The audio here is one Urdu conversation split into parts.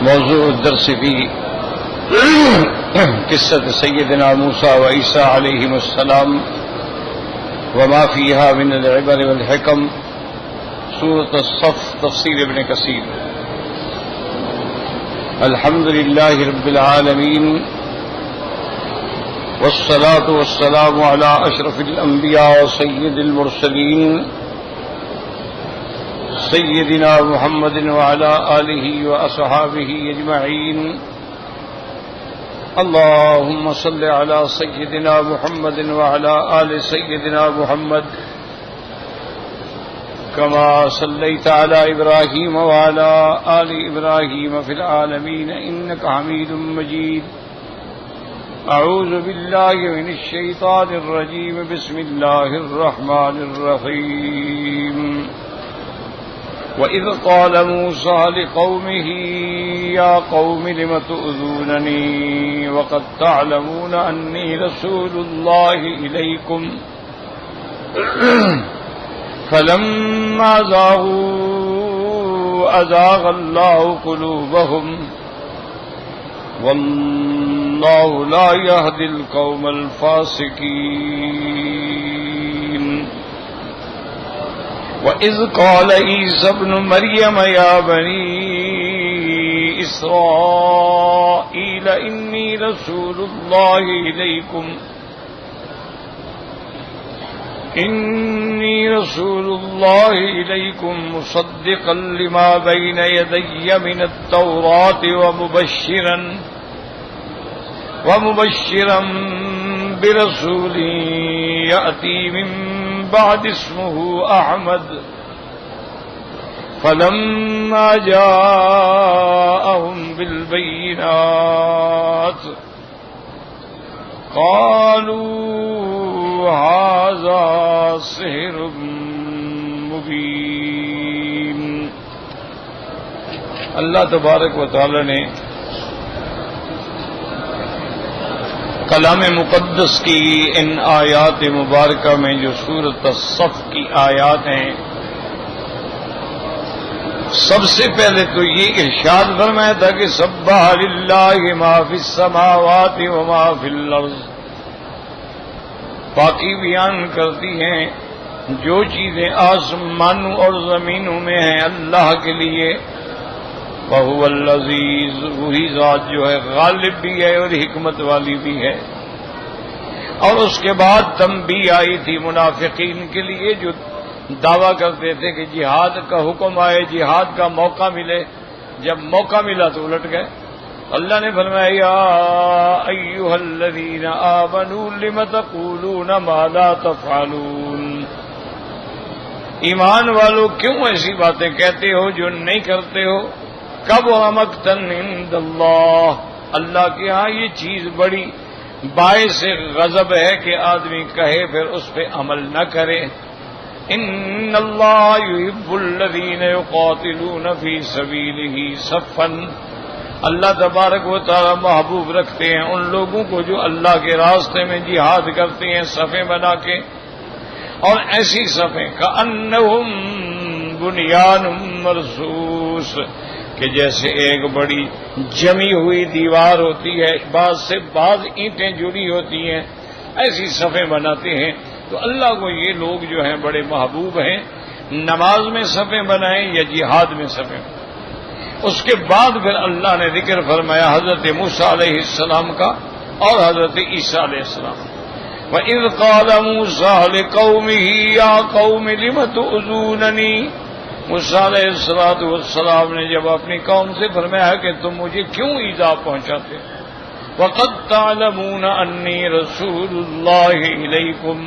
موضوع الدرس في قصة سيدنا موسى وعيسى عليهم السلام وما فيها من العبر والحكم، سورة الصف، تفسير ابن كثير. الحمد لله رب العالمين، والصلاة والسلام على أشرف الأنبياء وسيد المرسلين سيدنا محمد وعلى آله وأصحابه أجمعين. اللهم صل على سيدنا محمد وعلى آل سيدنا محمد كما صليت على إبراهيم وعلى آل إبراهيم في العالمين إنك حميد مجيد. أعوذ بالله من الشيطان الرجيم. بسم الله الرحمن الرحيم. وإذ قال موسى لقومه يا قوم لم تؤذونني وقد تعلمون أني رسول الله إليكم فلما زاغوا أزاغ الله قلوبهم والله لا يهدي القوم الفاسقين. وَإِذْ قَالَ عِيسَى ابْنُ مَرْيَمَ يَا بَنِي إِسْرَائِيلَ إِنِّي رَسُولُ اللَّهِ إِلَيْكُمْ مُصَدِّقًا لِمَا بَيْنَ يَدَيَّ مِنَ التَّوْرَاةِ وَمُبَشِّرًا بِرَسُولٍ يَأْتِي مِن بعد اسمه أحمد. فلما جاءهم بالبينات قالوا هذا سحر مبين. اللہ تبارک و تعالی نے کلام مقدس کی ان آیات مبارکہ میں جو سورۃ الصف کی آیات ہیں، سب سے پہلے تو یہ ارشاد فرمایا تھا کہ سبح للہ ما فی السماوات وما فی الارض، پاکی بیان کرتی ہیں جو چیزیں آسمانوں اور زمینوں میں ہیں اللہ کے لیے. وَهُوَ الْعَزِيزُ، وہی ذات جو ہے غالب بھی ہے اور حکمت والی بھی ہے. اور اس کے بعد تنبیہ آئی تھی منافقین کے لیے جو دعویٰ کرتے تھے کہ جہاد کا حکم آئے، جہاد کا موقع ملے. جب موقع ملا تو الٹ گئے. اللہ نے فرمایا یا ایھا الذین آمنوا لم تقولون ما لا تفعلون، ایمان والو کیوں ایسی باتیں کہتے ہو جو نہیں کرتے ہو. کبر مقتا عند اللہ، اللہ کے ہاں یہ چیز بڑی باعث غضب ہے کہ آدمی کہے پھر اس پہ عمل نہ کرے. ان اللہ یحب الذین یقاتلون فی سبیلہ صفا، اللہ تبارک و تعالی محبوب رکھتے ہیں ان لوگوں کو جو اللہ کے راستے میں جہاد کرتے ہیں صفیں بنا کے. اور ایسی صفیں کأنہم بنیان مرصوص، کہ جیسے ایک بڑی جمی ہوئی دیوار ہوتی ہے، بعض سے بعض اینٹیں جڑی ہوتی ہیں، ایسی صفیں بناتے ہیں. تو اللہ کو یہ لوگ جو ہیں بڑے محبوب ہیں. نماز میں صفیں بنائیں یا جہاد میں صفیں. اس کے بعد پھر اللہ نے ذکر فرمایا حضرت موسیٰ علیہ السلام کا اور حضرت عیسیٰ علیہ السلام. وَإِذْ قَالَ مُوسَىٰ لِقَوْمِهِ يَا قَوْمِ لِمَ تُؤْذُونَنِي، موسیٰ علیہ السلام نے جب اپنی قوم سے فرمایا کہ تم مجھے کیوں ایذا پہنچاتے. وَقَدْ تَعْلَمُونَ أَنِّي رَسُولُ اللَّهِ إِلَيْكُمْ،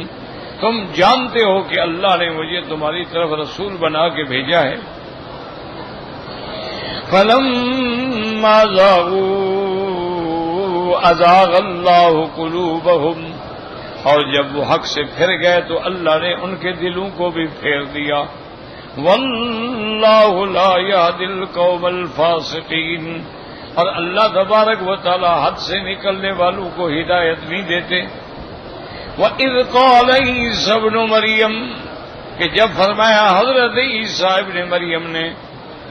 تم جانتے ہو کہ اللہ نے مجھے تمہاری طرف رسول بنا کے بھیجا ہے. فَلَمَّا زَاغُوا أَزَاغَ اللَّهُ قُلُوبَهُمْ، اور جب وہ حق سے پھر گئے تو اللہ نے ان کے دلوں کو بھی پھیر دیا. واللہ لا یہدی القوم الفاسقین، اور اللہ تبارک و تعالی حد سے نکلنے والوں کو ہدایت نہیں دیتے. وَإِذْ قَالَ عِيسَى ابْنُ مَرْيَمَ، کہ جب فرمایا حضرت عیسیٰ ابن مریم نے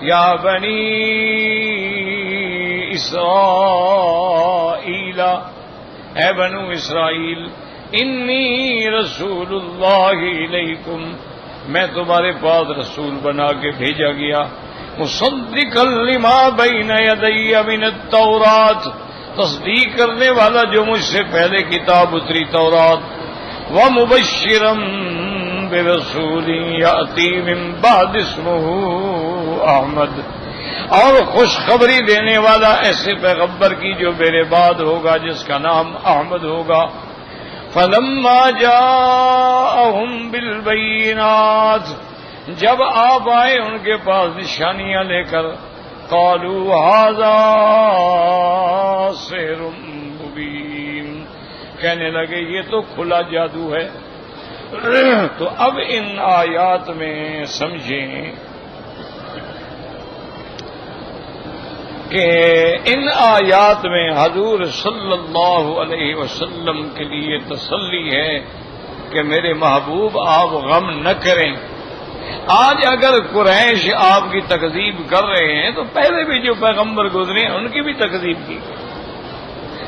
یا بنی اسرائیل، اے بنو اسرائیل، انی رسول اللہ علیکم، میں تمہارے پاس رسول بنا کے بھیجا گیا، مصدقا لما بین یدی من التورات، تصدیق کرنے والا جو مجھ سے پہلے کتاب اتری تورات، ومبشرا برسول یاتی من بعد اسمہ احمد، اور خوشخبری دینے والا ایسے پیغمبر کی جو میرے بعد ہوگا جس کا نام احمد ہوگا۔ فلما جاءہم بالبینات، جب آپ آئے ان کے پاس نشانیاں لے کر، قالوا ھذا سحر مبین، کہنے لگے یہ تو کھلا جادو ہے۔ تو اب ان آیات میں سمجھیں کہ ان آیات میں حضور صلی اللہ علیہ وسلم کے لیے تسلی ہے کہ میرے محبوب آپ غم نہ کریں۔ آج اگر قریش آپ کی تکذیب کر رہے ہیں تو پہلے بھی جو پیغمبر گزرے ہیں ان کی بھی تکذیب کی،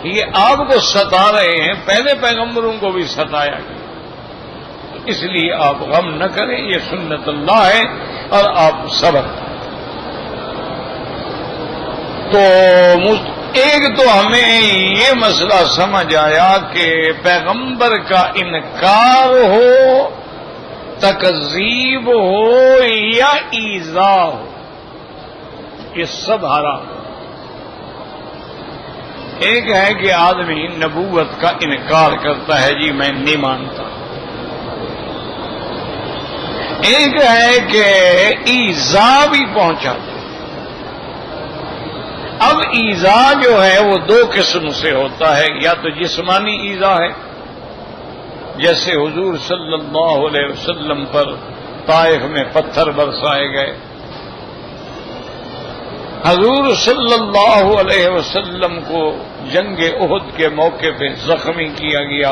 یہ آپ کو ستا رہے ہیں، پہلے پیغمبروں کو بھی ستایا گیا، اس لیے آپ غم نہ کریں، یہ سنت اللہ ہے اور آپ صبر۔ تو ایک تو ہمیں یہ مسئلہ سمجھ آیا کہ پیغمبر کا انکار ہو، تکذیب ہو یا ایذا ہو، یہ سب حرام۔ ایک ہے کہ آدمی نبوت کا انکار کرتا ہے، جی میں نہیں مانتا، ایک ہے کہ ایذا بھی پہنچاتا۔ اب ایذا جو ہے وہ دو قسم سے ہوتا ہے، یا تو جسمانی ایذا ہے، جیسے حضور صلی اللہ علیہ وسلم پر طائف میں پتھر برسائے گئے، حضور صلی اللہ علیہ وسلم کو جنگ احد کے موقع پہ زخمی کیا گیا،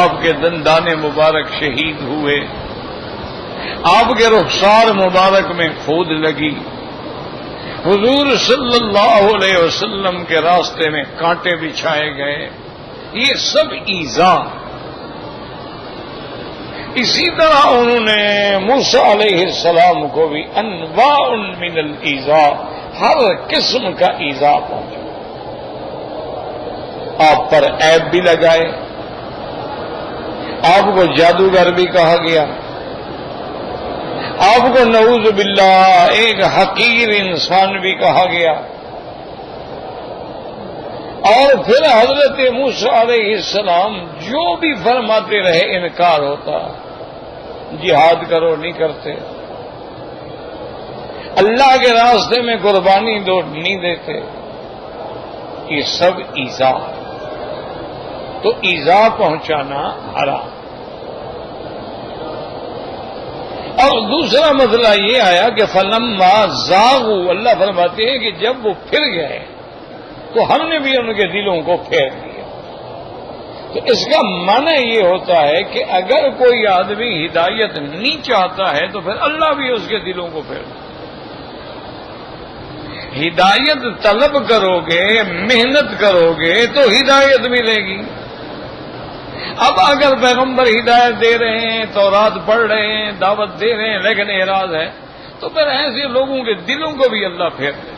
آپ کے دندان مبارک شہید ہوئے، آپ کے رخسار مبارک میں کھود لگی، حضور صلی اللہ علیہ وسلم کے راستے میں کانٹے بچھائے گئے، یہ سب ایذا۔ اسی طرح انہوں نے موسیٰ علیہ السلام کو بھی انواع من الایذا، ہر قسم کا ایذا پہنچا، آپ پر عیب بھی لگائے، آپ کو جادوگر بھی کہا گیا، آپ کو نعوذ باللہ ایک حقیر انسان بھی کہا گیا، اور پھر حضرت موسیٰ علیہ السلام جو بھی فرماتے رہے انکار ہوتا، جہاد کرو نہیں کرتے، اللہ کے راستے میں قربانی دو نہیں دیتے، یہ سب ایذا۔ تو ایذا پہنچانا حرام۔ اور دوسرا مسئلہ یہ آیا کہ فلما زاغوا، اللہ فرماتے ہیں کہ جب وہ پھر گئے تو ہم نے بھی ان کے دلوں کو پھیر دیا۔ تو اس کا معنی یہ ہوتا ہے کہ اگر کوئی آدمی ہدایت نہیں چاہتا ہے تو پھر اللہ بھی اس کے دلوں کو پھیر دے۔ ہدایت طلب کرو گے، محنت کرو گے تو ہدایت ملے گی۔ اب اگر پیغمبر ہدایت دے رہے ہیں، تورات پڑھ رہے ہیں، دعوت دے رہے ہیں، لیکن اعراض ہے، تو پھر ایسے لوگوں کے دلوں کو بھی اللہ پھیر دے۔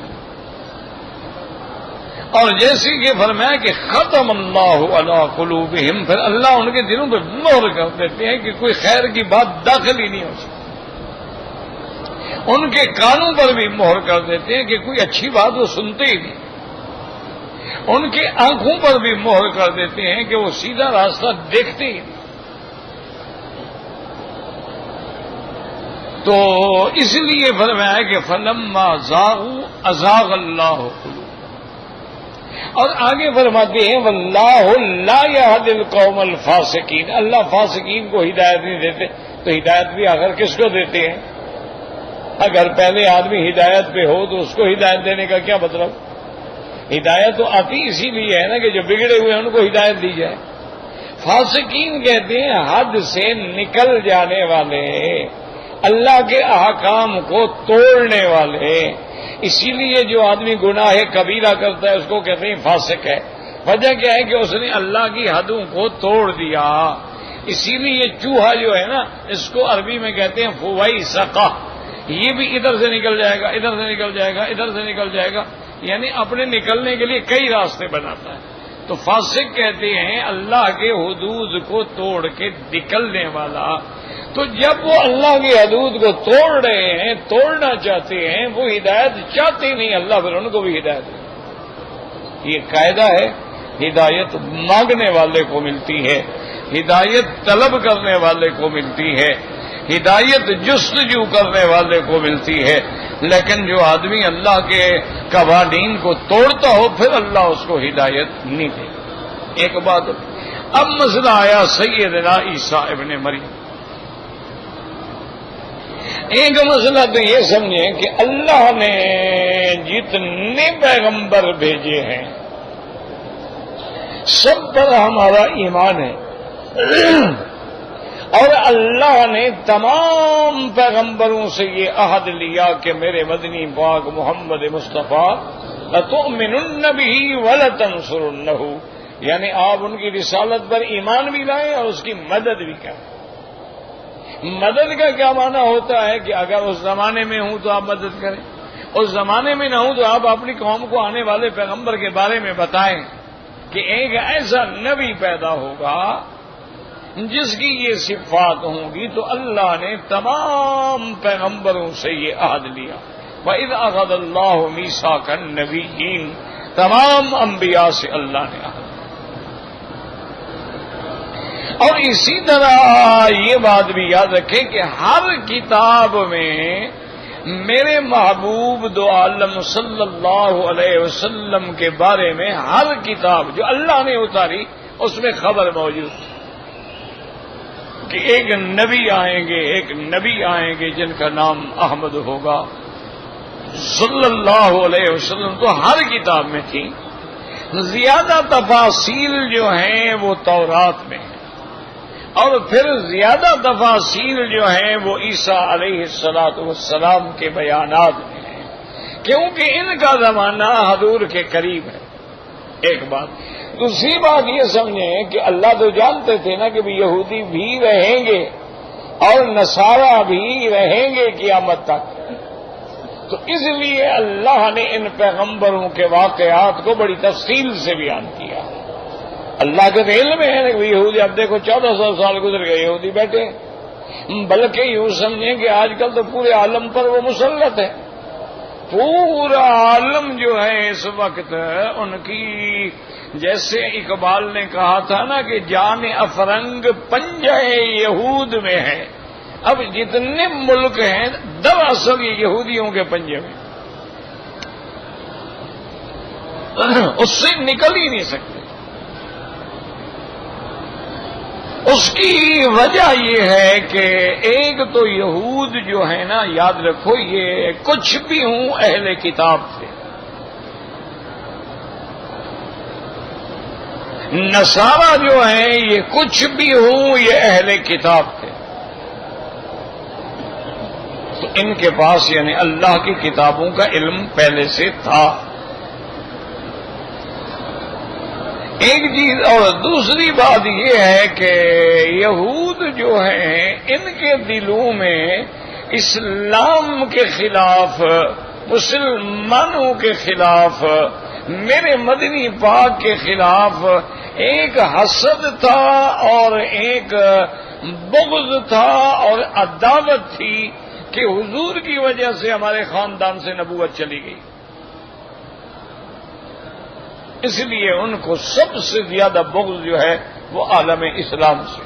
اور جیسے کہ فرمایا کہ ختم اللہ علی قلوبہم، پھر اللہ ان کے دلوں پہ مہر کر دیتے ہیں کہ کوئی خیر کی بات داخل ہی نہیں ہو سکتی، ان کے کانوں پر بھی مہر کر دیتے ہیں کہ کوئی اچھی بات وہ سنتے ہی نہیں، ان کی آنکھوں پر بھی مہر کر دیتے ہیں کہ وہ سیدھا راستہ دیکھتے ہی نہیں۔ تو اس لیے فرمایا کہ فلما زاغوا ازاغ اللہ قلوبہم، اور آگے فرماتے ہیں واللہ لا یہدی القوم الفاسقین، اللہ فاسقین کو ہدایت نہیں دیتے، تو ہدایت بھی آخر کس کو دیتے ہیں؟ اگر پہلے آدمی ہدایت پہ ہو تو اس کو ہدایت دینے کا کیا مطلب؟ ہدایت تو آتی اسی لیے ہے نا کہ جو بگڑے ہوئے ہیں ان کو ہدایت دی جائے۔ فاسقین کہتے ہیں حد سے نکل جانے والے، اللہ کے احکام کو توڑنے والے. اسی لیے جو آدمی گناہ کبیرہ کرتا ہے اس کو کہتے ہیں فاسق ہے. وجہ کیا ہے کہ اس نے اللہ کی حدوں کو توڑ دیا. اسی لیے یہ چوہا جو ہے نا اس کو عربی میں کہتے ہیں فویسقہ. یہ بھی ادھر سے نکل جائے گا، ادھر سے نکل جائے گا، ادھر سے نکل جائے گا، یعنی اپنے نکلنے کے لیے کئی راستے بناتا ہے. تو فاسق کہتے ہیں اللہ کے حدود کو توڑ کے نکلنے والا. تو جب وہ اللہ کی حدود کو توڑ رہے ہیں، توڑنا چاہتے ہیں، وہ ہدایت چاہتے نہیں، اللہ پھر ان کو بھی ہدایت دے. یہ قاعدہ ہے. ہدایت مانگنے والے کو ملتی ہے، ہدایت طلب کرنے والے کو ملتی ہے، ہدایت جستجو کرنے والے کو ملتی ہے. لیکن جو آدمی اللہ کے قوانین کو توڑتا ہو پھر اللہ اس کو ہدایت نہیں دے. ایک بات. اب مسئلہ آیا سیدنا عیسیٰ ابن مریم. ایک مسئلہ تو یہ سمجھیں کہ اللہ نے جتنے پیغمبر بھیجے ہیں سب پر ہمارا ایمان ہے، اور اللہ نے تمام پیغمبروں سے یہ عہد لیا کہ میرے مدنی پاک محمد مصطفیٰ لتؤمنن بہ ولتنصرنہ، یعنی آپ ان کی رسالت پر ایمان بھی لائیں اور اس کی مدد بھی کریں. مدد کا کیا معنی ہوتا ہے کہ اگر اس زمانے میں ہوں تو آپ مدد کریں، اس زمانے میں نہ ہوں تو آپ اپنی قوم کو آنے والے پیغمبر کے بارے میں بتائیں کہ ایک ایسا نبی پیدا ہوگا جس کی یہ صفات ہوں گی. تو اللہ نے تمام پیغمبروں سے یہ عہد لیا. وَإِذْ أَخَذَ اللَّهُ مِيثَاقَ النَّبِيِّينَ، تمام انبیاء سے اللہ نے عہد. اور اسی طرح یہ بات بھی یاد رکھیں کہ ہر کتاب میں میرے محبوب دو عالم صلی اللہ علیہ وسلم کے بارے میں ہر کتاب جو اللہ نے اتاری اس میں خبر موجود کہ ایک نبی آئیں گے جن کا نام احمد ہوگا صلی اللہ علیہ وسلم. تو ہر کتاب میں تھی. زیادہ تفاصیل جو ہیں وہ تورات میں ہیں، اور پھر زیادہ تفاصیل جو ہیں وہ عیسیٰ علیہ السلام کے بیانات میں ہیں، کیونکہ ان کا زمانہ حضور کے قریب ہے. ایک بات. دوسری بات یہ سمجھیں کہ اللہ تو جانتے تھے نا کہ یہودی بھی رہیں گے اور نصارہ بھی رہیں گے قیامت تک. تو اس لیے اللہ نے ان پیغمبروں کے واقعات کو بڑی تفصیل سے بیان کیا. اللہ کے علم میں ہے کہ یہودی اب دیکھو 1400 سال گزر گئے یہودی بیٹھے، بلکہ یوں سمجھیں کہ آج کل تو پورے عالم پر وہ مسلط ہے. پورا عالم جو ہے اس وقت ان کی، جیسے اقبال نے کہا تھا نا کہ جان افرنگ پنجہ یہود میں ہے. اب جتنے ملک ہیں دراصل یہ یہودیوں کے پنجے میں، اس سے نکل ہی نہیں سکتے. اس کی وجہ یہ ہے کہ ایک تو یہود جو ہے نا، یاد رکھو یہ کچھ بھی ہوں اہل کتاب تھے. نصارہ جو ہیں یہ کچھ بھی ہوں یہ اہل کتاب تھے. تو ان کے پاس یعنی اللہ کی کتابوں کا علم پہلے سے تھا. ایک چیز. اور دوسری بات یہ ہے کہ یہود جو ہیں ان کے دلوں میں اسلام کے خلاف، مسلمانوں کے خلاف، میرے مدنی پاک کے خلاف ایک حسد تھا اور ایک بغض تھا اور عداوت تھی کہ حضور کی وجہ سے ہمارے خاندان سے نبوت چلی گئی. اس لیے ان کو سب سے زیادہ بغض جو ہے وہ عالم اسلام سے.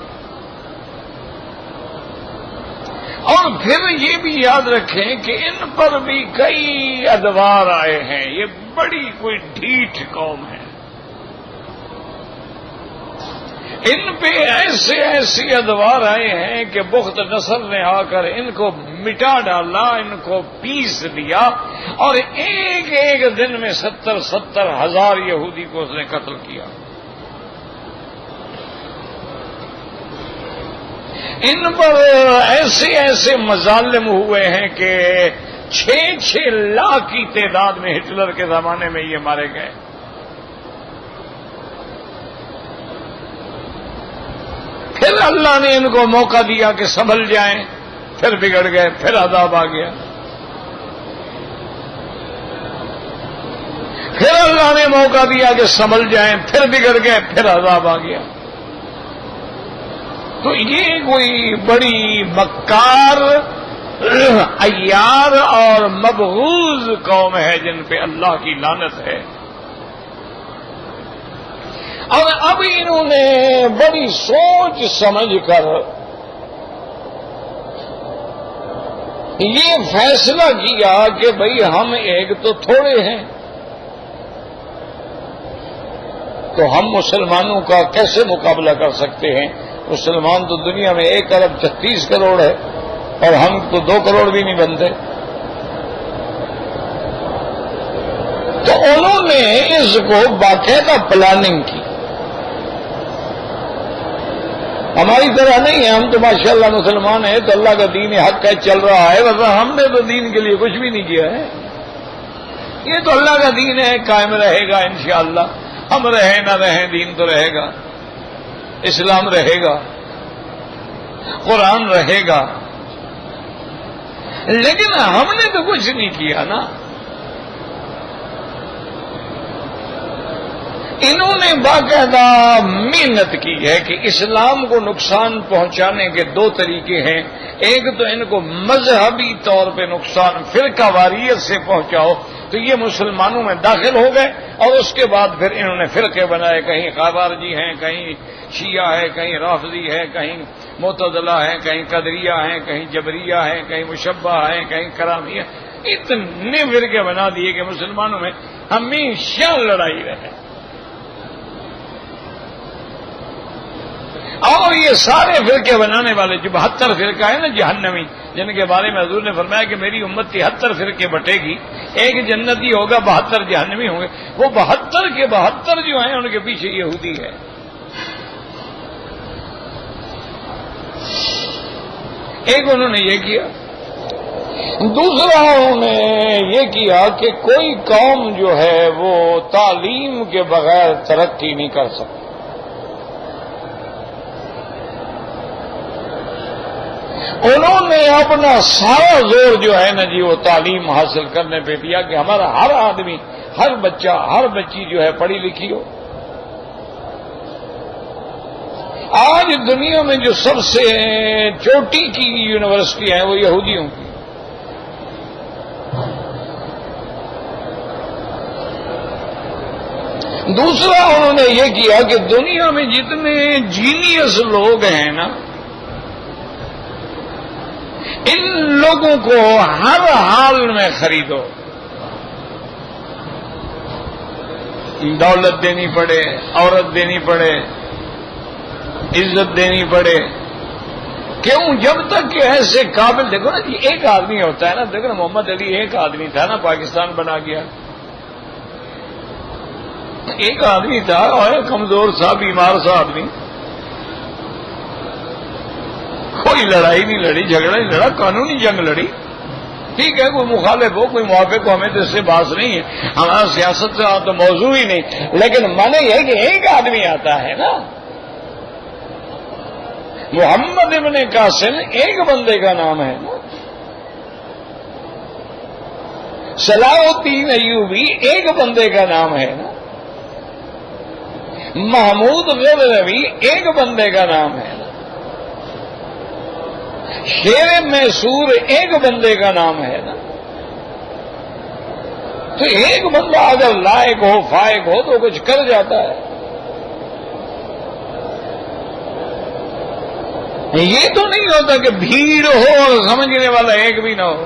اور پھر یہ بھی یاد رکھیں کہ ان پر بھی کئی ادوار آئے ہیں. یہ بڑی کوئی ڈھیٹ قوم ہے. ان پہ ایسے ادوار آئے ہیں کہ بخت نصر نے آ کر ان کو مٹا ڈالا، ان کو پیس دیا، اور ایک ایک دن میں 70 ہزار یہودی کو اس نے قتل کیا. ان پر ایسے ایسے مظالم ہوئے ہیں کہ 6 لاکھ کی تعداد میں ہٹلر کے زمانے میں یہ مارے گئے. پھر اللہ نے ان کو موقع دیا کہ سنبھل جائیں، پھر بگڑ گئے، پھر عذاب آ گیا. پھر اللہ نے موقع دیا کہ سنبھل جائیں، پھر بگڑ گئے، پھر عذاب آ گیا. تو یہ کوئی بڑی مکار، عیار اور مبغوض قوم ہے جن پہ اللہ کی لعنت ہے. اور اب انہوں نے بڑی سوچ سمجھ کر یہ فیصلہ کیا کہ بھئی ہم ایک تو تھوڑے ہیں، تو ہم مسلمانوں کا کیسے مقابلہ کر سکتے ہیں؟ مسلمان تو دنیا میں 1 ارب 36 کروڑ ہے اور ہم تو 2 کروڑ بھی نہیں بنتے. تو انہوں نے اس کو باقاعدہ پلاننگ کی. ہماری طرح نہیں ہے، ہم تو ماشاءاللہ مسلمان ہیں تو اللہ کا دین حق ہے، چل رہا ہے، ورنہ ہم نے تو دین کے لیے کچھ بھی نہیں کیا ہے. یہ تو اللہ کا دین ہے، قائم رہے گا انشاءاللہ. ہم رہیں نہ رہیں دین تو رہے گا، اسلام رہے گا، قرآن رہے گا. لیکن ہم نے تو کچھ نہیں کیا نا. انہوں نے باقاعدہ محنت کی ہے کہ اسلام کو نقصان پہنچانے کے 2 طریقے ہیں. ایک تو ان کو مذہبی طور پہ نقصان فرقہ واریت سے پہنچاؤ، تو یہ مسلمانوں میں داخل ہو گئے اور اس کے بعد پھر انہوں نے فرقے بنائے. کہیں خوارجی ہیں، کہیں شیعہ ہے، کہیں رافضی ہے، کہیں معتزلہ ہیں، کہیں قدریہ ہیں، کہیں جبریہ ہیں، کہیں مشبہ ہیں، کہیں کرامیہ. اتنے فرقے بنا دیے کہ مسلمانوں میں ہمیشہ لڑائی رہے. اور یہ سارے فرقے بنانے والے جو 72 فرقہ ہے نا جہنمی، جن کے بارے میں حضور نے فرمایا کہ میری امت 73 فرقے بٹے گی، 1 جنتی ہوگا، 72 جہنمی ہوں گے. وہ 72 کے 72 جو ہیں ان کے پیچھے یہودی ہے. ایک انہوں نے یہ کیا. دوسرا انہوں نے یہ کیا کہ کوئی قوم جو ہے وہ تعلیم کے بغیر ترقی نہیں کر سکتی. انہوں نے اپنا سارا زور جو ہے نا جی وہ تعلیم حاصل کرنے پہ دیا کہ ہمارا ہر آدمی، ہر بچہ، ہر بچی جو ہے پڑھی لکھی ہو. آج دنیا میں جو سب سے چوٹی کی یونیورسٹی ہیں وہ یہودیوں کی. دوسرا انہوں نے یہ کیا کہ دنیا میں جتنے جینیس لوگ ہیں نا، ان لوگوں کو ہر حال میں خریدو. دولت دینی پڑے، عورت دینی پڑے، عزت دینی پڑے. کیوں؟ جب تک کہ ایسے قابل، دیکھو نا جی، ایک آدمی ہوتا ہے نا، دیکھو نا محمد علی ایک آدمی تھا نا، پاکستان بنا گیا. ایک آدمی تھا اور کمزور سا، بیمار سا آدمی. کوئی لڑائی نہیں لڑی، جھگڑا نہیں لڑا، قانونی جنگ لڑی. ٹھیک ہے، کوئی مخالف ہو، کوئی موافق ہو، ہمیں تو اس سے باس نہیں ہے، ہمارا سیاست سے تو موضوع ہی نہیں. لیکن مانے یہ کہ ایک آدمی آتا ہے نا، محمد ابن قاسم ایک بندے کا نام ہے نا، صلاح الدین ایوبی ایک بندے کا نام ہے نا، محمود غزنوی ایک بندے کا نام ہے نا، شیر میسور ایک بندے کا نام ہے نا. تو ایک بندہ اگر لائق ہو، فائق ہو تو کچھ کر جاتا ہے. یہ تو نہیں ہوتا کہ بھیڑ ہو اور سمجھنے والا ایک بھی نہ ہو.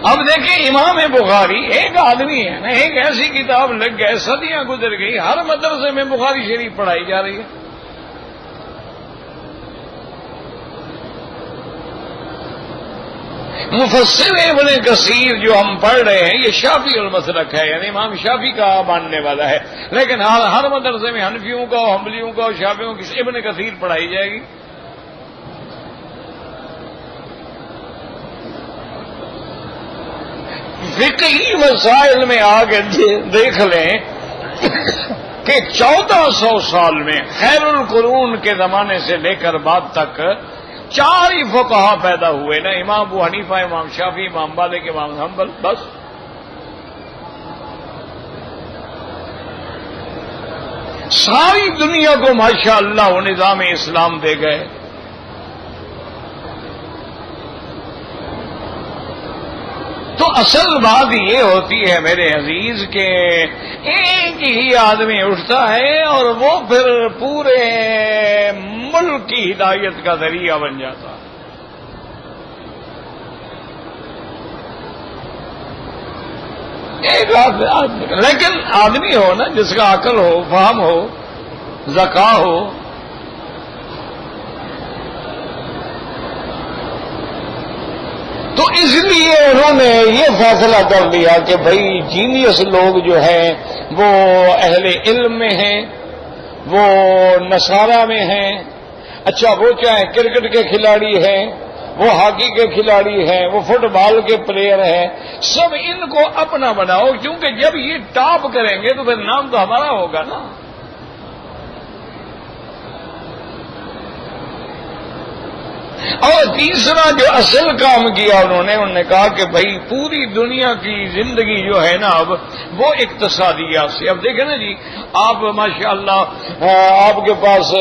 اب دیکھیں امام بخاری ایک آدمی ہے نا، ایک ایسی کتاب لگ گئے، صدیاں گزر گئی، ہر مدرسے میں بخاری شریف پڑھائی جا رہی ہے. مفسر ابن کثیر جو ہم پڑھ رہے ہیں یہ شافعی المسلک ہے، یعنی امام شافعی کا ماننے والا ہے، لیکن ہر مدرسے میں حنفیوں کا، حنبلیوں کا اور شافعیوں کی ابن کثیر پڑھائی جائے گی۔ فقہی مسائل میں آگے دیکھ لیں کہ 1400 سال میں خیر القرون کے زمانے سے لے کر بعد تک 4 ہی فقہا پیدا ہوئے نا، امام ابو حنیفہ، امام شافعی، امام مالک، امام حنبل، بس۔ ساری دنیا کو ماشاءاللہ وہ نظام اسلام دے گئے۔ تو اصل بات یہ ہوتی ہے میرے عزیز کہ ایک ہی آدمی اٹھتا ہے اور وہ پھر پورے ملک کی ہدایت کا ذریعہ بن جاتا ہے۔ ایک لیکن آدمی ہو نا جس کا عقل ہو، فہم ہو، ذکا ہو، تو اس لیے انہوں نے یہ فیصلہ کر لیا کہ بھئی جینیس لوگ جو ہیں وہ اہل علم میں ہیں، وہ نصارہ میں ہیں، اچھا وہ چاہے کرکٹ کے کھلاڑی ہیں، وہ ہاکی کے کھلاڑی ہیں، وہ فٹ بال کے پلیئر ہیں، سب ان کو اپنا بناؤ، کیونکہ جب یہ ٹاپ کریں گے تو پھر نام تو ہمارا ہوگا نا۔ اور تیسرا جو اصل کام کیا انہوں نے کہا کہ بھائی پوری دنیا کی زندگی جو ہے نا اب وہ اقتصادیات سے، اب دیکھیں نا جی، آپ ماشاءاللہ آپ کے پاس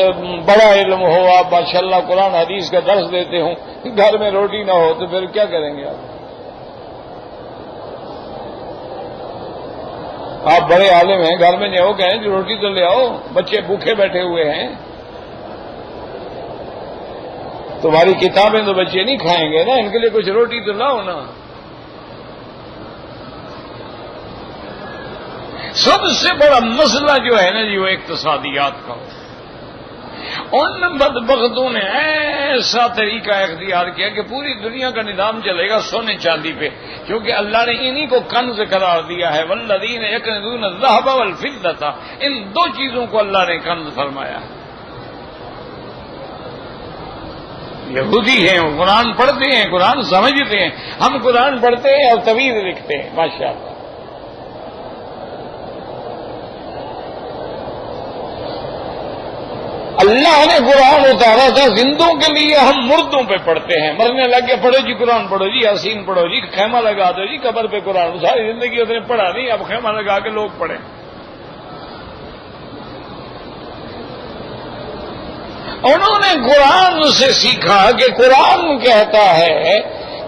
بڑا علم ہو، آپ ماشاءاللہ قرآن حدیث کا درس دیتے ہوں، گھر میں روٹی نہ ہو تو پھر کیا کریں گے آپ بڑے عالم ہیں، گھر میں نہیں ہو کہیں جو روٹی تو لے آؤ، بچے بھوکے بیٹھے ہوئے ہیں، تمہاری کتابیں تو بچے نہیں کھائیں گے نا، ان کے لیے کچھ روٹی تو لاؤ نا۔ سب سے بڑا مسئلہ جو ہے نا جی وہ اقتصادیات کا۔ ان بدبختوں نے ایسا طریقہ اختیار کیا کہ پوری دنیا کا نظام چلے گا سونے چاندی پہ، کیونکہ اللہ نے انہی کو کنز قرار دیا ہے، والذین یکنزون الذهب والفضة، ان 2 چیزوں کو اللہ نے کنز فرمایا ہے۔ یہودی ہیں، وہ قرآن پڑھتے ہیں، قرآن سمجھتے ہیں، ہم قرآن پڑھتے ہیں اور طویل لکھتے ہیں ماشاءاللہ۔ اللہ نے قرآن اتارا تھا زندوں کے لیے، ہم مردوں پہ پڑھتے ہیں، مرنے لگے پڑھو جی قرآن پڑھو جی، یاسین پڑھو جی، خیمہ لگا دو جی قبر پہ قرآن، ساری زندگی اس نے پڑھا نہیں، اب خیمہ لگا کے لوگ پڑھیں۔ انہوں نے قرآن سے سیکھا کہ قرآن کہتا ہے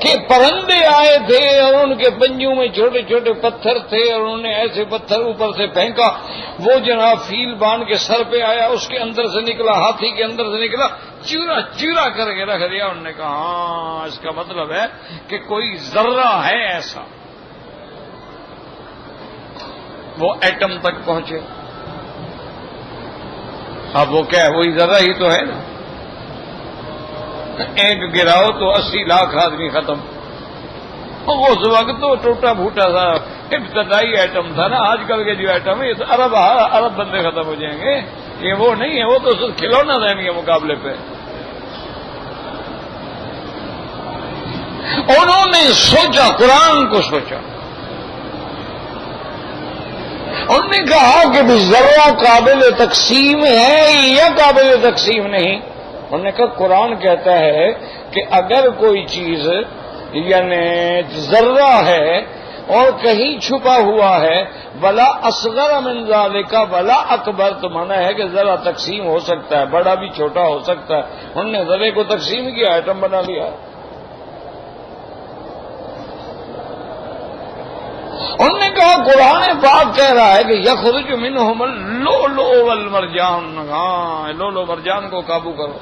کہ پرندے آئے تھے اور ان کے پنجوں میں چھوٹے چھوٹے پتھر تھے اور انہوں نے ایسے پتھر اوپر سے پھینکا، وہ جناب فیل باندھ کے سر پہ آیا، اس کے اندر سے نکلا، ہاتھی کے اندر سے نکلا، چورا چورا کر کے رکھ دیا۔ انہوں نے کہا ہاں اس کا مطلب ہے کہ کوئی ذرہ ہے ایسا، وہ ایٹم تک پہنچے۔ اب وہ کیا ہے، وہی ذرہ ہی تو ہے نا، ایک گراؤ تو 80 لاکھ آدمی ختم۔ اس وقت تو ٹوٹا پھوٹا تھا، ابتدائی ایٹم تھا نا، آج کل کے جو ایٹم ہے یہ تو ارب بندے ختم ہو جائیں گے، یہ وہ نہیں ہے، وہ تو صرف کھلونا تھا ان کے مقابلے پہ۔ انہوں نے سوچا، قرآن کو سوچا، انہوں نے کہا کہ ذرہ قابل تقسیم ہے یا قابل تقسیم نہیں؟ انہوں نے کہا قرآن کہتا ہے کہ اگر کوئی چیز یعنی ذرہ ہے اور کہیں چھپا ہوا ہے، ولا اصغر من ذالک ولا اکبر، تو مانا ہے کہ ذرہ تقسیم ہو سکتا ہے، بڑا بھی چھوٹا ہو سکتا ہے۔ انہوں نے ذرے کو تقسیم کیا، ایٹم بنا لیا۔ انہوں نے کہا قرآن پاک کہہ رہا ہے کہ یخرج منہم اللؤلؤ والمرجان، ہاں لؤلؤ مرجان کو قابو کرو۔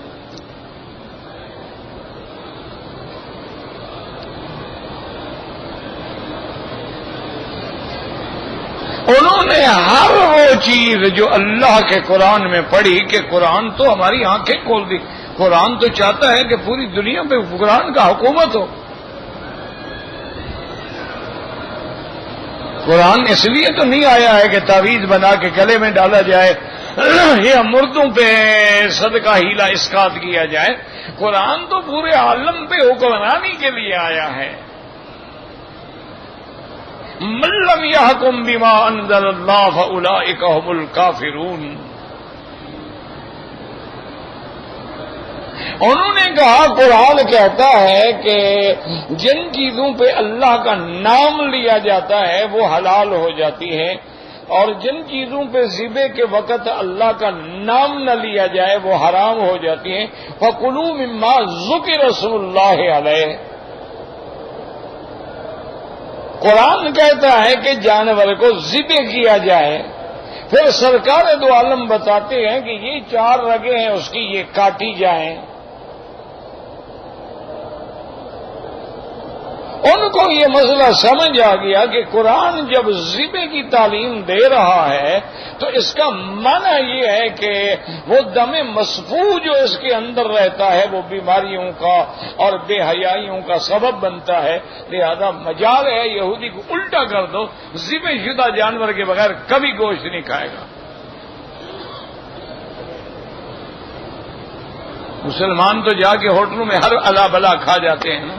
انہوں نے ہر وہ چیز جو اللہ کے قرآن میں پڑھی کہ قرآن تو ہماری آنکھیں کھول دی، قرآن تو چاہتا ہے کہ پوری دنیا پہ قرآن کا حکومت ہو۔ قرآن اس لیے تو نہیں آیا ہے کہ تعویذ بنا کے گلے میں ڈالا جائے یا مردوں پہ صدقہ ہیلا اسقاط کیا جائے. قرآن تو پورے عالم پہ حکمرانی کے لیے آیا ہے. من لم يحكم بما انزل الله فاولئك هم الكافرون. انہوں نے کہا قرآن کہتا ہے کہ جن چیزوں پہ اللہ کا نام لیا جاتا ہے وہ حلال ہو جاتی ہیں، اور جن چیزوں پہ ذبح کے وقت اللہ کا نام نہ لیا جائے وہ حرام ہو جاتی ہیں. فَكُلُوا مِمَّا ذُكِرَ اسْمُ اللَّهِ عَلَيْهِ. قرآن کہتا ہے کہ جانور کو ذبح کیا جائے. پھر سرکار دو عالم بتاتے ہیں کہ یہ 4 رگیں ہیں اس کی، یہ کاٹی جائیں. ان کو یہ مسئلہ سمجھ آ گیا کہ قرآن جب ذبح کی تعلیم دے رہا ہے تو اس کا معنی یہ ہے کہ وہ دم مسفوح جو اس کے اندر رہتا ہے وہ بیماریوں کا اور بے حیائیوں کا سبب بنتا ہے. لہذا مجال ہے یہودی کو الٹا کر دو، ذبح شدہ جانور کے بغیر کبھی گوشت نہیں کھائے گا. مسلمان تو جا کے ہوٹلوں میں ہر الا بلا کھا جاتے ہیں نا،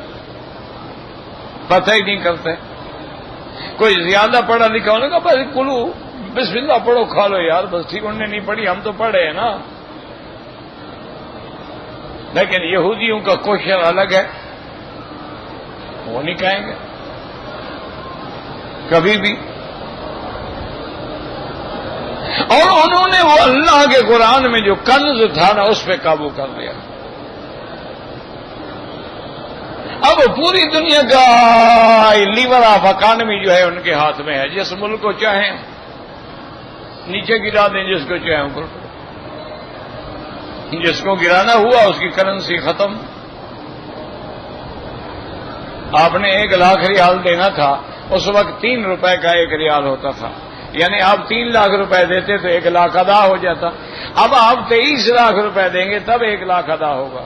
پتہ ہی نہیں کرتے. کوئی زیادہ پڑھا لکھا ہونے کا بس کلو بسم اللہ پڑھو کھا لو یار، بس ٹھیک انہوں نے نہیں پڑھی ہم تو پڑھے ہیں نا. لیکن یہودیوں کا کوشر الگ ہے، وہ نہیں کہیں گے کبھی بھی. اور انہوں نے وہ اللہ کے قرآن میں جو کنز تھا نا اس پہ قابو کر لیا. اب پوری دنیا کا لیور آف اکانومی جو ہے ان کے ہاتھ میں ہے. جس ملک کو چاہیں نیچے گرا دیں، جس کو چاہیں اوپر. جس کو گرانا ہوا اس کی کرنسی ختم. آپ نے 1 لاکھ ریال دینا تھا، اس وقت 3 روپے کا 1 ریال ہوتا تھا، یعنی آپ 3 لاکھ روپے دیتے تو 1 لاکھ ادا ہو جاتا. اب آپ 23 لاکھ روپے دیں گے تب 1 لاکھ ادا ہوگا.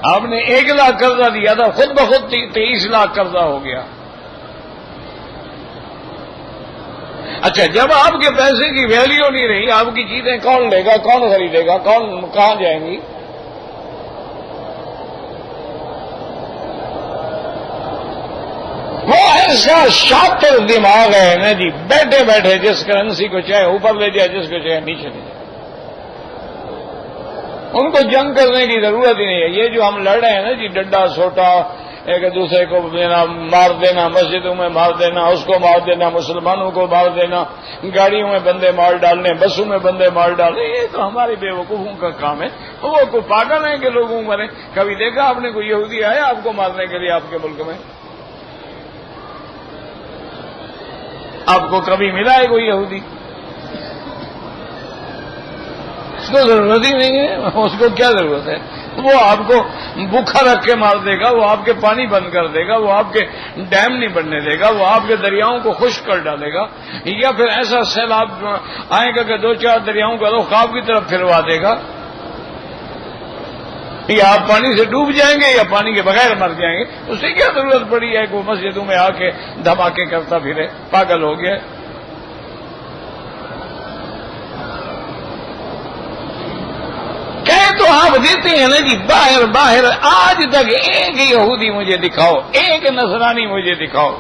آپ نے 1 لاکھ قرضہ دیا تھا، خود بخود 23 لاکھ قرضہ ہو گیا. اچھا، جب آپ کے پیسے کی ویلیو نہیں رہی، آپ کی چیزیں کون لے گا، کون خریدے گا، کون کہاں جائیں گی؟ وہ ایسا شاطر دماغ ہے نا جی، بیٹھے بیٹھے جس کرنسی کو چاہے اوپر لے جائے، جس کو چاہے نیچے لے جائے. ان کو جنگ کرنے کی ضرورت ہی نہیں ہے. یہ جو ہم لڑ رہے ہیں نا جی، ڈنڈا سوٹا، ایک دوسرے کو دینا، مار دینا، مسجدوں میں مار دینا، اس کو مار دینا، مسلمانوں کو مار دینا، گاڑیوں میں بندے مار ڈالنے، بسوں میں بندے مار ڈالنے، یہ تو ہماری بے وقوفوں کا کام ہے. وہ کوئی پاگل ہے کہ لوگوں مرے؟ کبھی دیکھا آپ نے کوئی یہودی آیا آپ کو مارنے کے لیے آپ کے ملک میں؟ آپ کو کبھی ملا ہے کوئی یہودی؟ اس کو ضرورت ہی نہیں ہے. اس کو کیا ضرورت ہے؟ وہ آپ کو بھوکھا رکھ کے مار دے گا، وہ آپ کے پانی بند کر دے گا، وہ آپ کے ڈیم نہیں بننے دے گا، وہ آپ کے دریاؤں کو خشک کر ڈالے گا، یا پھر ایسا سیلاب آئے گا کہ 2-4 دریاؤں کا رخ آپ کی طرف پھروا دے گا. یا آپ پانی سے ڈوب جائیں گے یا پانی کے بغیر مر جائیں گے. اس سے کیا ضرورت پڑی ہے کہ وہ مسجدوں میں آ کے دھماکے کرتا پھرے؟ پاگل ہو گیا. تو آپ دیتے ہیں نا جی باہر باہر. آج تک ایک یہودی مجھے دکھاؤ، ایک نصرانی مجھے دکھاؤ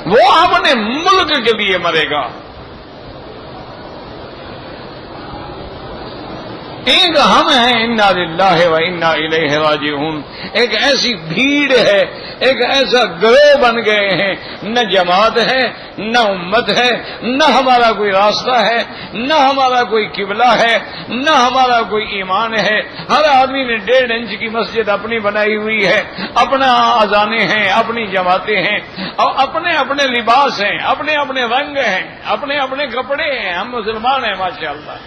وہ اپنے ملک کے لیے مرے گا. ایک ہم ہیں انا للہ و انا الیہ راجعون. ایک ایسی بھیڑ ہے، ایک ایسا گروہ بن گئے ہیں، نہ جماعت ہے، نہ امت ہے، نہ ہمارا کوئی راستہ ہے، نہ ہمارا کوئی قبلہ ہے، نہ ہمارا کوئی ایمان ہے. ہر آدمی نے 1.5 انچ کی مسجد اپنی بنائی ہوئی ہے، اپنا اذانیں ہیں، اپنی جماعتیں ہیں، اور اپنے اپنے لباس ہیں، اپنے اپنے رنگ ہیں، اپنے اپنے کپڑے ہیں. ہم مسلمان ہیں ماشاءاللہ،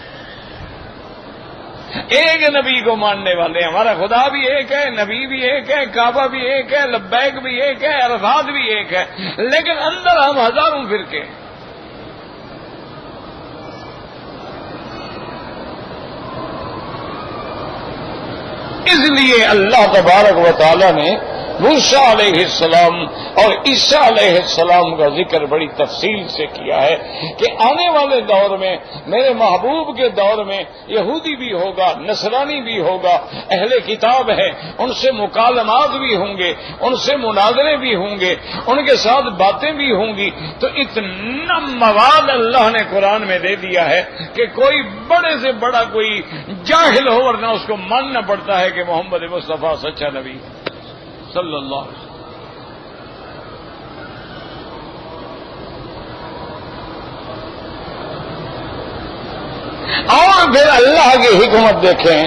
ایک نبی کو ماننے والے ہیں. ہمارا خدا بھی ایک ہے، نبی بھی ایک ہے، کعبہ بھی ایک ہے، لبیک بھی ایک ہے، عرفات بھی ایک ہے، لیکن اندر ہم ہزاروں فرقے. اس لیے اللہ تبارک و تعالی نے موسیٰ علیہ السلام اور عیسیٰ علیہ السلام کا ذکر بڑی تفصیل سے کیا ہے کہ آنے والے دور میں میرے محبوب کے دور میں یہودی بھی ہوگا، نصرانی بھی ہوگا، اہل کتاب ہے، ان سے مکالمات بھی ہوں گے، ان سے مناظرے بھی ہوں گے، ان کے ساتھ باتیں بھی ہوں گی۔ تو اتنا مواد اللہ نے قرآن میں دے دیا ہے کہ کوئی بڑے سے بڑا کوئی جاہل ہو ورنہ اس کو ماننا پڑتا ہے کہ محمد مصطفیٰ سچا نبی ہے صلی اللہ علیہ وسلم۔ اور پھر اللہ کی حکمت دیکھیں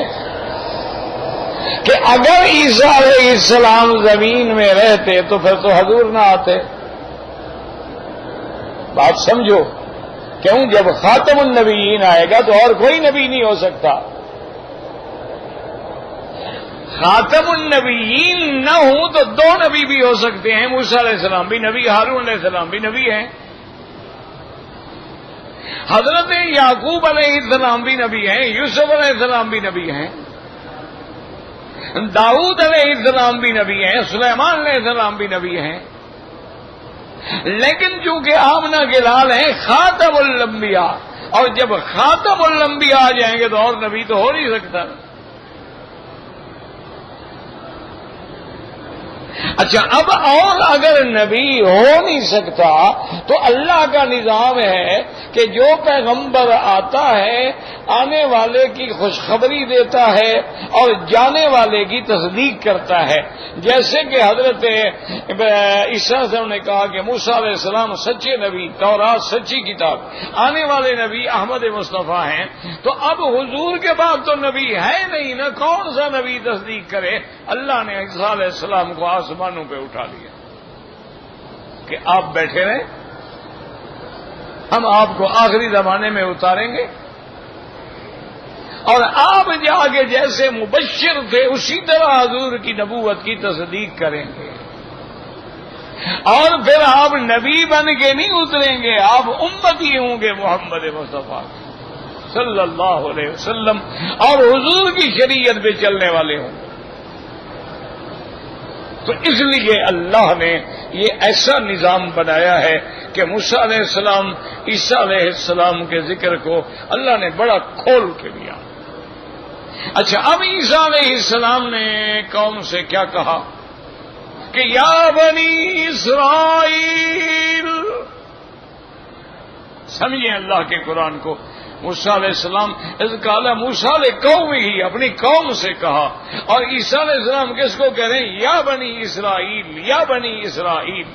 کہ اگر عیسیٰ علیہ السلام زمین میں رہتے تو پھر تو حضور نہ آتے۔ بات سمجھو، کیوں؟ جب خاتم النبیین آئے گا تو اور کوئی نبی نہیں ہو سکتا۔ خاتم النبیین نہ ہوں تو دو نبی بھی ہو سکتے ہیں، موسیٰ علیہ السلام بھی نبی، ہارون علیہ السلام بھی نبی ہیں، حضرت یعقوب علیہ السلام بھی نبی ہیں، یوسف علیہ السلام بھی نبی ہیں، داؤد علیہ السلام بھی نبی ہیں، سلیمان علیہ السلام بھی نبی ہیں۔ لیکن چونکہ آمنہ کے لال ہیں خاتم الانبیاء، اور جب خاتم الانبیاء آ جائیں گے تو اور نبی تو ہو نہیں سکتا۔ اچھا، اب اور اگر نبی ہو نہیں سکتا تو اللہ کا نظام ہے کہ جو پیغمبر آتا ہے آنے والے کی خوشخبری دیتا ہے اور جانے والے کی تصدیق کرتا ہے، جیسے کہ حضرت عیسیٰ صاحب نے کہا کہ موسیٰ علیہ السلام سچے نبی، تورات سچی کتاب، آنے والے نبی احمد مصطفیٰ ہیں۔ تو اب حضور کے بعد تو نبی ہے نہیں نا، کون سا نبی تصدیق کرے؟ اللہ نے عیسیٰ علیہ السلام کو آسمانوں پہ اٹھا لیا کہ آپ بیٹھے رہیں، ہم آپ کو آخری زمانے میں اتاریں گے، اور آپ جا کے جیسے مبشر تھے اسی طرح حضور کی نبوت کی تصدیق کریں گے، اور پھر آپ نبی بن کے نہیں اتریں گے، آپ امتی ہوں گے محمد مصطفیٰ صلی اللہ علیہ وسلم، اور حضور کی شریعت پہ چلنے والے ہوں گے۔ تو اس لیے اللہ نے یہ ایسا نظام بنایا ہے کہ موسیٰ علیہ السلام، عیسیٰ علیہ السلام کے ذکر کو اللہ نے بڑا کھول کے دیا۔ اچھا، اب عیسیٰ علیہ السلام نے قوم سے کیا کہا کہ یا بنی اسرائیل، سمجھیں اللہ کے قرآن کو۔ موسیٰ علیہ السلام اذ قال موسیٰ لقومہ، اپنی قوم سے کہا، اور عیسیٰ علیہ السلام کس کو کہہ رہے ہیں؟ یا بنی اسرائیل، یا بنی اسرائیل۔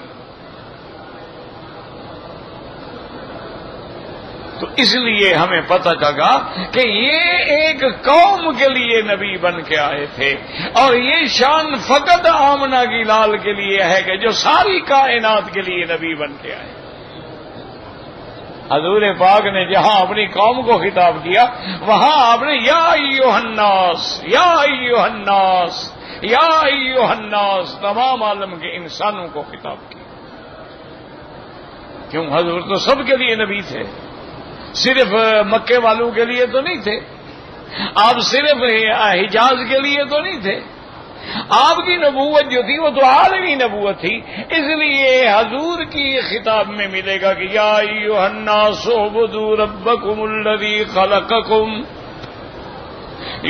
تو اس لیے ہمیں پتہ چلا کہ یہ ایک قوم کے لیے نبی بن کے آئے تھے، اور یہ شان فقط آمنہ کی لال کے لیے ہے کہ جو ساری کائنات کے لیے نبی بن کے آئے۔ حضور پاک نے جہاں اپنی قوم کو خطاب کیا وہاں آپ نے یا ایھا الناس، یا ایھا الناس، یا ایھا الناس، تمام عالم کے انسانوں کو خطاب کیا۔ کیوں؟ حضور تو سب کے لیے نبی تھے، صرف مکے والوں کے لیے تو نہیں تھے، آپ صرف حجاز کے لیے تو نہیں تھے، آپ کی نبوت جو تھی وہ تو عالمی نبوت تھی۔ اس لیے حضور کی خطاب میں ملے گا کہ یا ایھا الناس اعبدوا ربکم الذی خلقکم،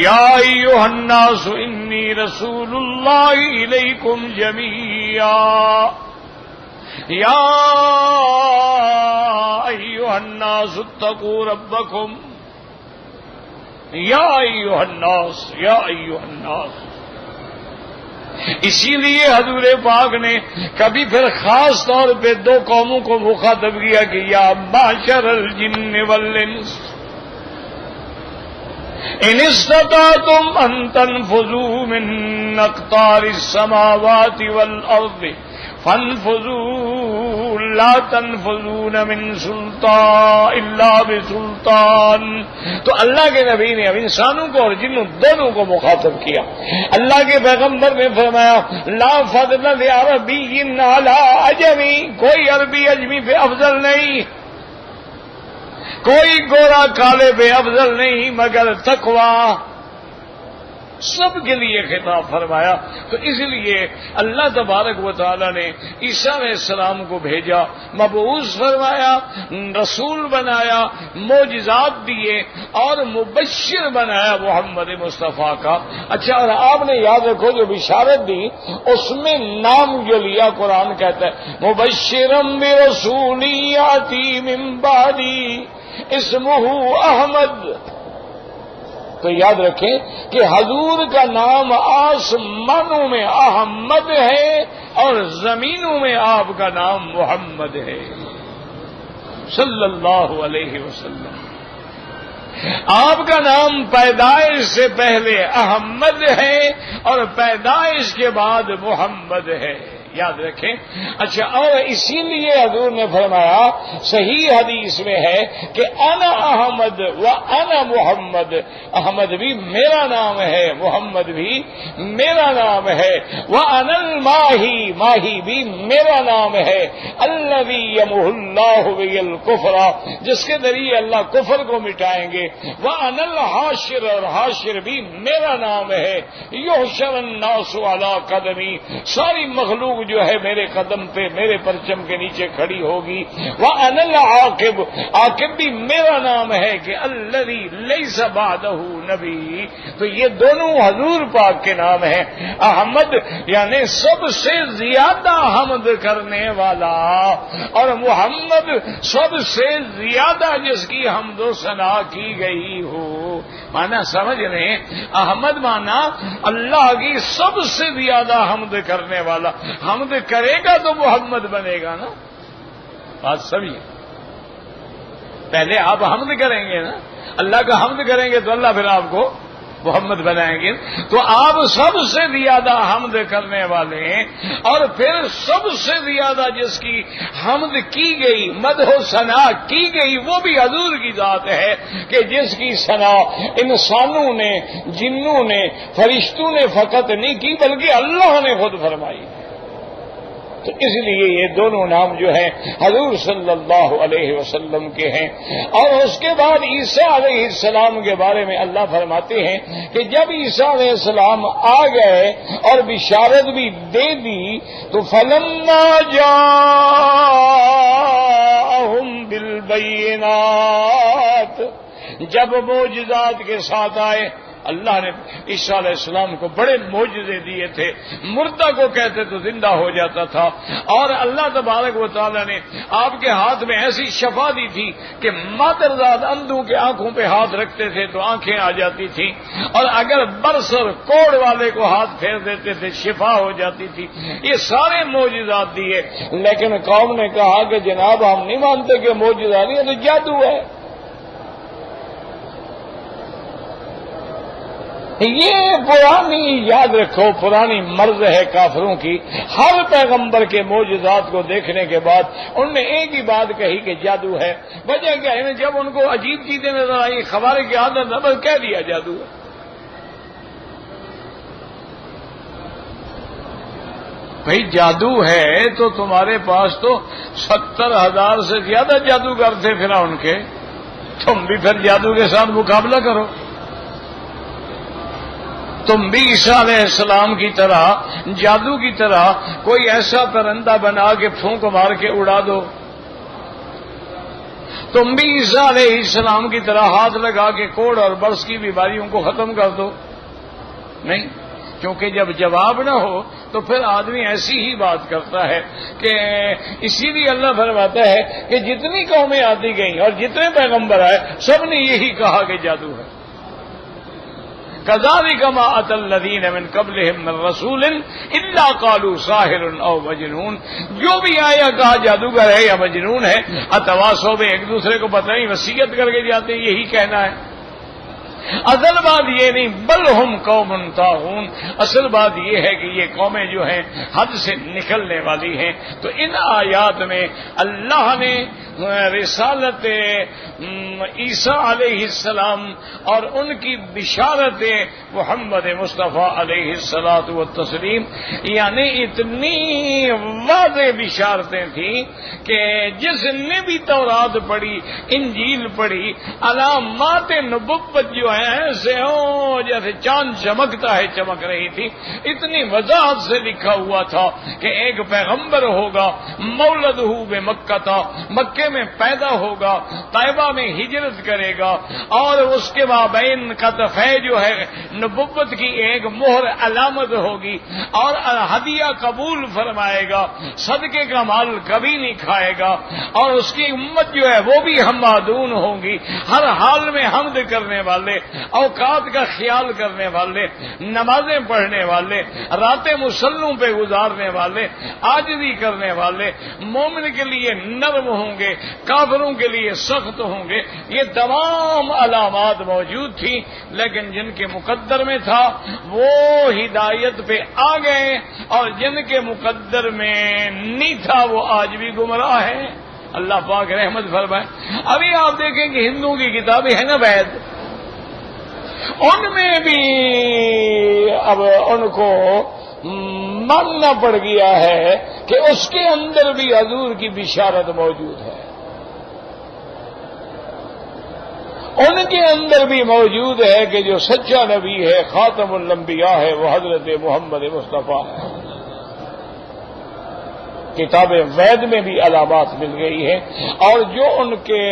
یا ایھا الناس انی رسول اللہ الیکم جمیعا، یا ایھا الناس اتقوا ربکم، یا ایھا الناس، یا ایھا الناس۔ اسی لیے حضور پاک نے کبھی پھر خاص طور پہ دو قوموں کو مخاطب کیا کہ یا معشر الجن والانس ان استطعتم ان تنفذوا من اقطار السماوات والارض فانفذوا لا تنفذون من سلطان الا بسلطان۔ تو اللہ کے نبی نے اب انسانوں کو اور جنوں دونوں کو مخاطب کیا۔ اللہ کے پیغمبر نے فرمایا لا فضل لعربی علی عجمی، کوئی عربی اجمی پہ افضل نہیں، کوئی گورا کالے پہ افضل نہیں، مگر تقوی سب کے لیے خطاب فرمایا. تو اس لیے اللہ تبارک و تعالی نے عیسیٰ علیہ السلام کو بھیجا، مبعوث فرمایا، رسول بنایا، معجزات دیے اور مبشر بنایا محمد مصطفیٰ کا. اچھا، اور آپ نے یاد رکھو جو بشارت دی اس میں نام جو لیا قرآن کہتا ہے مبشرم برسول یاتی من بعدی اسمہ احمد. تو یاد رکھیں کہ حضور کا نام آسمانوں میں احمد ہے اور زمینوں میں آپ کا نام محمد ہے صلی اللہ علیہ وسلم. آپ کا نام پیدائش سے پہلے احمد ہے اور پیدائش کے بعد محمد ہے، یاد رکھیں. اچھا، اور اسی لیے حضور نے فرمایا صحیح حدیث میں ہے کہ انا احمد و انا محمد، احمد بھی میرا نام ہے، محمد بھی میرا نام ہے، وانا الماہی، ماہی بھی میرا نام ہے، الذی یمحو اللہ بہ الکفر، جس کے ذریعے اللہ کفر کو مٹائیں گے، وانا الحاشر، اور حاشر بھی میرا نام ہے، یحشر الناس علی قدمی، ساری مخلوق جو ہے میرے قدم پہ، میرے پرچم کے نیچے کھڑی ہوگی، وَأَنَا الْعَاقِبُ، عاقب بھی میرا نام ہے کہ الذی لیس بعدہ نبی. تو یہ دونوں حضور پاک کے نام ہیں. احمد یعنی سب سے زیادہ حمد کرنے والا، اور محمد سب سے زیادہ جس کی حمد و ثنا کی گئی ہو. مانا سمجھ رہے ہیں؟ احمد مانا اللہ کی سب سے زیادہ حمد کرنے والا. حمد کرے گا تو محمد بنے گا نا. بات سمجھیے، پہلے آپ حمد کریں گے نا، اللہ کا حمد کریں گے تو اللہ پھر آپ کو محمد بنائیں گے. تو آپ سب سے زیادہ حمد کرنے والے ہیں، اور پھر سب سے زیادہ جس کی حمد کی گئی، مدح و ثنا کی گئی، وہ بھی حضور کی ذات ہے کہ جس کی ثنا انسانوں نے، جنوں نے، فرشتوں نے فقط نہیں کی بلکہ اللہ نے خود فرمائی. تو اس لیے یہ دونوں نام جو ہیں حضور صلی اللہ علیہ وسلم کے ہیں. اور اس کے بعد عیسیٰ علیہ السلام کے بارے میں اللہ فرماتے ہیں کہ جب عیسیٰ علیہ السلام آ گئے اور بشارت بھی دے دی تو فلما جاءہم بالبینات، جب معجزات کے ساتھ آئے. اللہ نے عیسیٰ علیہ السلام کو بڑے معجزے دیے تھے، مردہ کو کہتے تو زندہ ہو جاتا تھا، اور اللہ تبارک و تعالی نے آپ کے ہاتھ میں ایسی شفا دی تھی کہ مادرزاد اندھوں کے آنکھوں پہ ہاتھ رکھتے تھے تو آنکھیں آ جاتی تھیں، اور اگر برس اور کوڑ والے کو ہاتھ پھیر دیتے تھے شفا ہو جاتی تھی. یہ سارے معجزات دیے، لیکن قوم نے کہا کہ جناب ہم نہیں مانتے کہ معجزات نہیں، تو جادو ہے. یہ پرانی، یاد رکھو، پرانی مرض ہے کافروں کی. ہر پیغمبر کے معجزات کو دیکھنے کے بعد انہوں نے ایک ہی بات کہی کہ جادو ہے. وجہ کیا ہے؟ جب ان کو عجیب چیزیں نظر آئی، خبر کی عادت نہ، بس کہہ دیا جادو ہے. بھئی جادو ہے تو تمہارے پاس تو 70,000 سے زیادہ جادوگر تھے فرعون کے، تم بھی پھر جادو کے ساتھ مقابلہ کرو. تم بھی عیسیٰ علیہ السلام کی طرح، جادو کی طرح کوئی ایسا پرندہ بنا کے پھونک مار کے اڑا دو. تم بھی عیسیٰ علیہ السلام کی طرح ہاتھ لگا کے کوڑ اور برس کی بیماریوں کو ختم کر دو. نہیں، کیونکہ جب جواب نہ ہو تو پھر آدمی ایسی ہی بات کرتا ہے کہ اسی لیے اللہ فرماتا ہے کہ جتنی قومیں آتی گئیں اور جتنے پیغمبر آئے سب نے یہی کہا کہ جادو ہے. كذلك ما أتى الذين من قبلهم من رسول إلا قالوا ساحر أو مجنون. جو بھی آیا کہا جادوگر ہے یا مجنون ہے. اتواصوا میں ایک دوسرے کو پتہ نہیں وصیت کر کے جاتے ہیں یہی کہنا ہے. اصل بات یہ نہیں، بل ہم قوم طاغون، اصل بات یہ ہے کہ یہ قومیں جو ہیں حد سے نکلنے والی ہیں. تو ان آیات میں اللہ نے رسالت عیسیٰ علیہ السلام اور ان کی بشارت محمد مصطفیٰ علیہ الصلاۃ والتسلیم، یعنی اتنی واضح بشارتیں تھیں کہ جس نے بھی تورات پڑھی، انجیل پڑھی، علامات نبوت جو ہیں ایسے ہوں جیسے چاند چمکتا ہے، چمک رہی تھی، اتنی وضاحت سے لکھا ہوا تھا کہ ایک پیغمبر ہوگا، مولدہ بمکہ تھا، مکے میں پیدا ہوگا، طیبہ میں ہجرت کرے گا، اور اس کے مابین کتفے جو ہے نبوت کی ایک مہر علامت ہوگی، اور ہدیہ قبول فرمائے گا، صدقے کا مال کبھی نہیں کھائے گا، اور اس کی امت جو ہے وہ بھی حمادون ہوں گی، ہر حال میں حمد کرنے والے، اوقات کا خیال کرنے والے، نمازیں پڑھنے والے، راتیں مصلوں پہ گزارنے والے، عاجزی کرنے والے، مومن کے لیے نرم ہوں گے، کافروں کے لیے سخت ہوں گے۔ یہ تمام علامات موجود تھیں، لیکن جن کے مقدر میں تھا وہ ہدایت پہ آ گئے، اور جن کے مقدر میں نہیں تھا وہ آج بھی گمراہ ہیں۔ اللہ پاک رحمت فرمائے۔ ابھی آپ دیکھیں کہ ہندوؤں کی کتابیں ہیں نا وید، ان میں بھی اب ان کو ماننا پڑ گیا ہے کہ اس کے اندر بھی حضور کی بشارت موجود ہے، ان کے اندر بھی موجود ہے کہ جو سچا نبی ہے، خاتم الانبیاء ہے، وہ حضرت محمد مصطفیٰ ہے۔ کتاب وید میں بھی علامات مل گئی ہیں، اور جو ان کے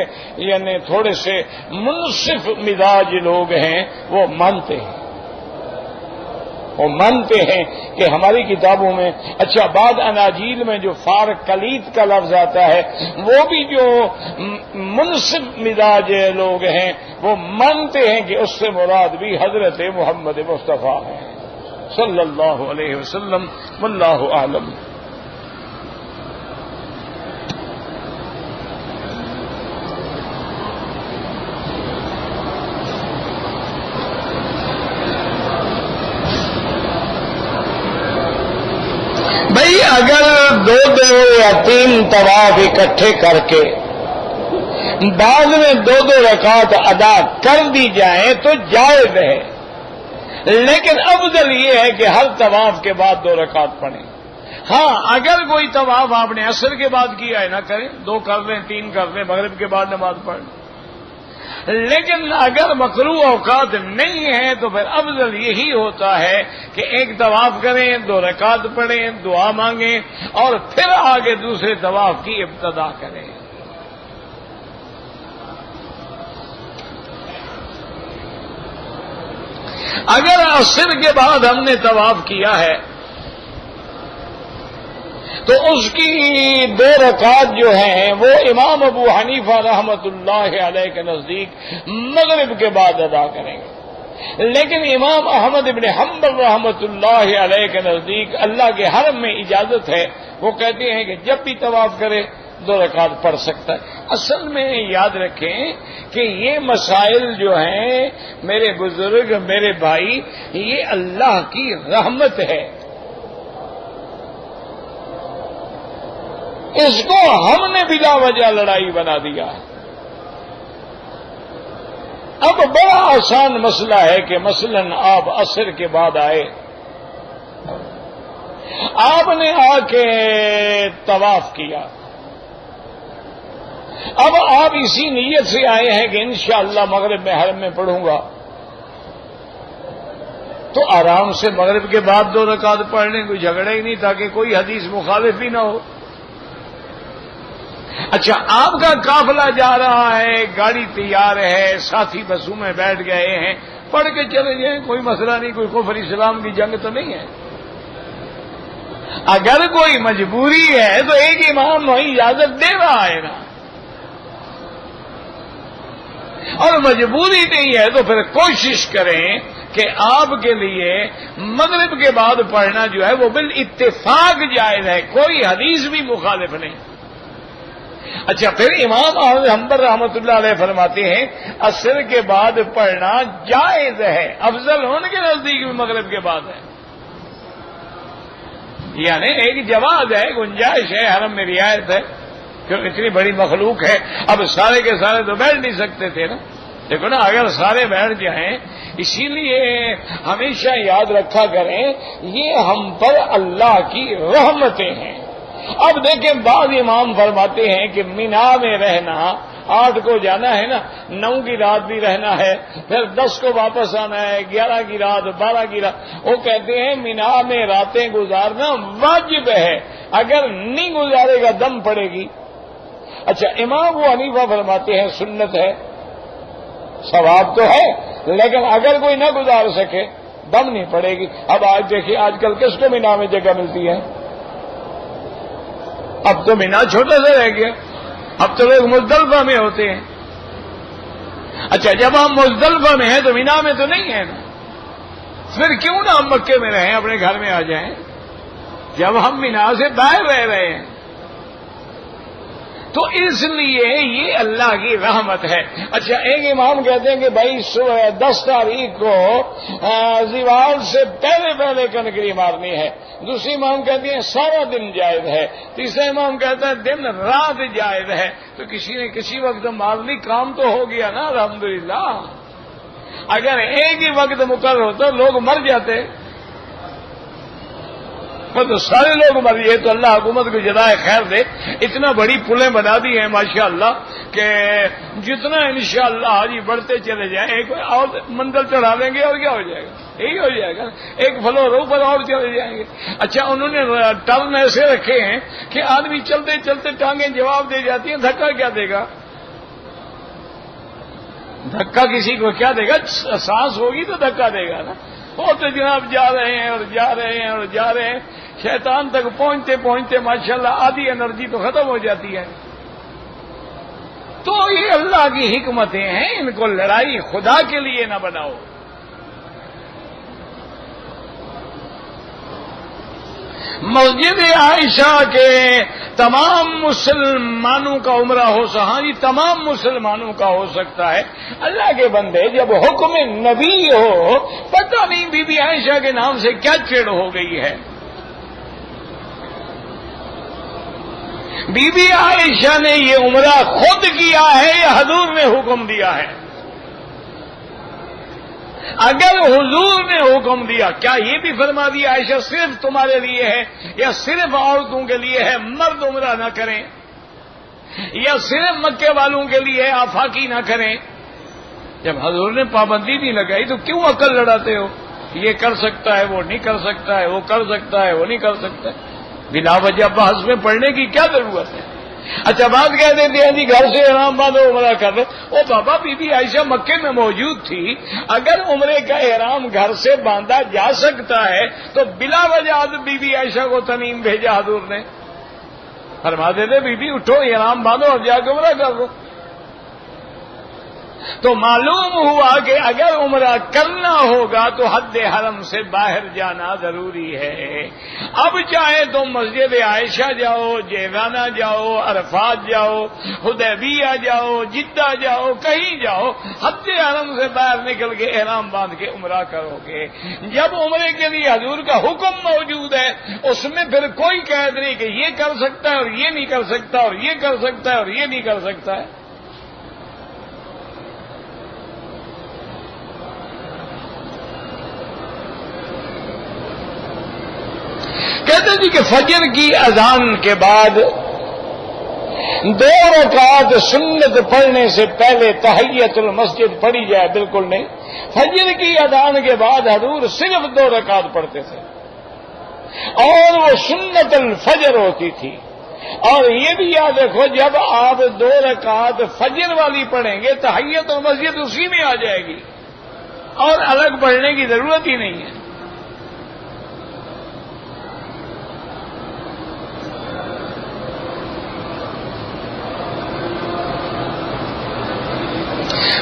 یعنی تھوڑے سے منصف مزاج لوگ ہیں وہ مانتے ہیں، وہ مانتے ہیں کہ ہماری کتابوں میں اچھا بعد اناجیل میں جو فارق کلیت کا لفظ آتا ہے وہ بھی جو منصف مزاج لوگ ہیں وہ مانتے ہیں کہ اس سے مراد بھی حضرت محمد مصطفیٰ ہے صلی اللہ علیہ وسلم۔ واللہ اعلم۔ بھئی اگر دو یا تین طواف اکٹھے کر کے بعد میں دو رکعت ادا کر دی جائیں تو جائز ہے، لیکن افضل یہ ہے کہ ہر طواف کے بعد 2 رکعت پڑھیں۔ ہاں اگر کوئی طواف آپ نے عصر کے بعد کیا ہے نہ کریں، 2 کر لیں، 3 کر لیں، مغرب کے بعد نماز پڑھ لیں، لیکن اگر مکروہ اوقات نہیں ہے تو پھر افضل یہی ہوتا ہے کہ ایک طواف کریں، 2 رکعت پڑھیں، دعا مانگیں، اور پھر آگے دوسرے طواف کی ابتدا کریں۔ اگر عصر کے بعد ہم نے طواف کیا ہے تو اس کی 2 رکعت جو ہیں وہ امام ابو حنیفہ رحمت اللہ علیہ کے نزدیک مغرب کے بعد ادا کریں گے، لیکن امام احمد ابن حنبل رحمت اللہ علیہ کے نزدیک اللہ کے حرم میں اجازت ہے، وہ کہتے ہیں کہ جب بھی طواف کرے 2 رکعت پڑھ سکتا ہے۔ اصل میں یاد رکھیں کہ یہ مسائل جو ہیں میرے بزرگ، میرے بھائی، یہ اللہ کی رحمت ہے، اس کو ہم نے بلا وجہ لڑائی بنا دیا ہے۔ اب بڑا آسان مسئلہ ہے کہ مثلاً آپ عصر کے بعد آئے، آپ نے آ کے طواف کیا، اب آپ اسی نیت سے آئے ہیں کہ انشاءاللہ مغرب میں حرم میں پڑھوں گا، تو آرام سے مغرب کے بعد 2 رکعت پڑھ لیں، کوئی جھگڑا ہی نہیں، تاکہ کوئی حدیث مخالف ہی نہ ہو۔ اچھا آپ کا قافلہ جا رہا ہے، گاڑی تیار ہے، ساتھی بسوں میں بیٹھ گئے ہیں، پڑھ کے چلے جائیں، کوئی مسئلہ نہیں، کوئی کفر اسلام کی جنگ تو نہیں ہے۔ اگر کوئی مجبوری ہے تو ایک امام وہیں اجازت دے رہا ہے نا، اور مجبوری نہیں ہے تو پھر کوشش کریں کہ آپ کے لیے مغرب کے بعد پڑھنا جو ہے وہ بالاتفاق جائز ہے، کوئی حدیث بھی مخالف نہیں۔ اچھا پھر امام احمد حنبل رحمۃ اللہ علیہ فرماتے ہیں عصر کے بعد پڑھنا جائز ہے، افضل ہونے کے نزدیک بھی مغرب کے بعد ہے، یعنی ایک جواز ہے، گنجائش ہے، حرم میں رعایت ہے، کیونکہ اتنی بڑی مخلوق ہے، اب سارے کے سارے تو بیٹھ نہیں سکتے تھے نا، دیکھو نا اگر سارے بیٹھ جائیں، اسی لیے ہمیشہ یاد رکھا کریں یہ ہم پر اللہ کی رحمتیں ہیں۔ اب دیکھیں بعض امام فرماتے ہیں کہ مینا میں رہنا 8 کو جانا ہے نا، 9 کی رات بھی رہنا ہے، پھر 10 کو واپس آنا ہے، 11 کی رات، 12 کی رات. وہ کہتے ہیں مینا میں راتیں گزارنا واجب ہے، اگر نہیں گزارے گا دم پڑے گی. اچھا، امام ابو حنیفہ فرماتے ہیں سنت ہے، ثواب تو ہے، لیکن اگر کوئی نہ گزار سکے دم نہیں پڑے گی. اب آج دیکھیے آج کل کس کو مینا میں جگہ ملتی ہے؟ اب تو مینا چھوٹا سا رہ گیا، اب تو لوگ مزدلفہ میں ہوتے ہیں. اچھا، جب ہم مزدلفہ میں ہیں تو مینا میں تو نہیں ہیں نا، پھر کیوں نہ ہم مکے میں رہیں، اپنے گھر میں آ جائیں جب ہم مینا سے باہر رہ رہے ہیں. تو اس لیے یہ اللہ کی رحمت ہے. اچھا، ایک امام کہتے ہیں کہ بھائی 10 تاریخ کو زوال سے پہلے کنکری مارنی ہے. دوسری امام کہتی ہیں سارا دن جائز ہے. تیسرا امام کہتا ہے دن رات جائز ہے. تو کسی نے کسی وقت مار لی، کام تو ہو گیا نا الحمدللہ. اگر ایک ہی وقت مقرر ہوتا لوگ مر جاتے، تو سارے لوگ مر گئے. تو اللہ حکومت کو جزائے خیر دے، اتنا بڑی پلیں بنا دی ہیں ماشاءاللہ کہ جتنا انشاءاللہ جی بڑھتے چلے جائیں، ایک اور منزل چڑھا لیں گے اور کیا ہو جائے گا، یہی ہو جائے گا، ایک فلور اوپر اور چلے جائیں گے. اچھا، انہوں نے ٹرن ایسے رکھے ہیں کہ آدمی چلتے چلتے ٹانگیں جواب دے جاتی ہیں. دھکا کیا دے گا؟ دھکا کسی کو کیا دے گا؟ سانس ہوگی تو دھکا دے گا نا. وہ تو جناب جا رہے ہیں اور جا رہے ہیں اور جا رہے ہیں، شیطان تک پہنچتے پہنچتے ماشاءاللہ آدھی انرجی تو ختم ہو جاتی ہے. تو یہ اللہ کی حکمتیں ہیں، ان کو لڑائی خدا کے لیے نہ بناؤ. مسجد عائشہ کے تمام مسلمانوں کا عمرہ ہو سکتا، ہاں جی تمام مسلمانوں کا ہو سکتا ہے. اللہ کے بندے جب حکم نبی ہو، پتہ نہیں بی بی عائشہ کے نام سے کیا چڑ ہو گئی ہے. بی بی عائشہ نے یہ عمرہ خود کیا ہے یا حضور نے حکم دیا ہے؟ اگر حضور نے حکم دیا، کیا یہ بھی فرما دیا عائشہ صرف تمہارے لیے ہے یا صرف عورتوں کے لیے ہے مرد عمرہ نہ کریں، یا صرف مکے والوں کے لیے آفاقی نہ کریں؟ جب حضور نے پابندی نہیں لگائی تو کیوں عقل لڑاتے ہو؟ یہ کر سکتا ہے، وہ نہیں کر سکتا ہے، وہ کر سکتا ہے، وہ نہیں کر سکتا ہے. بلا وجہ بحث میں پڑھنے کی کیا ضرورت ہے؟ اچھا، بات کہہ دیتے ہیں جی گھر سے احرام باندھو عمرہ کر لو. او بابا، بی بی عائشہ مکے میں موجود تھی، اگر عمرے کا احرام گھر سے باندھا جا سکتا ہے تو بلا وجہ بی بی عائشہ کو تنعیم بھیجا حضور نے. فرما دیتے بی بی اٹھو احرام باندھو اور جا کے عمرہ کر لو. تو معلوم ہوا کہ اگر عمرہ کرنا ہوگا تو حد حرم سے باہر جانا ضروری ہے. اب چاہے تم مسجد عائشہ جاؤ، جیرانہ جاؤ، عرفات جاؤ، حدیبیہ جاؤ، جدہ جاؤ، کہیں جاؤ، حد حرم سے باہر نکل کے احرام باندھ کے عمرہ کرو گے. جب عمرے کے لیے حضور کا حکم موجود ہے، اس میں پھر کوئی قید نہیں کہ یہ کر سکتا ہے اور یہ نہیں کر سکتا اور یہ کر سکتا ہے اور یہ نہیں کر سکتا ہے. کہتے جی کہ فجر کی اذان کے بعد 2 رکعت سنت پڑھنے سے پہلے تحیت المسجد پڑھی جائے، بالکل نہیں. فجر کی اذان کے بعد حضور صرف 2 رکعت پڑھتے تھے اور وہ سنت الفجر ہوتی تھی. اور یہ بھی یاد رکھو جب آپ 2 رکعت فجر والی پڑھیں گے تحیت المسجد اسی میں آ جائے گی اور الگ پڑھنے کی ضرورت ہی نہیں ہے.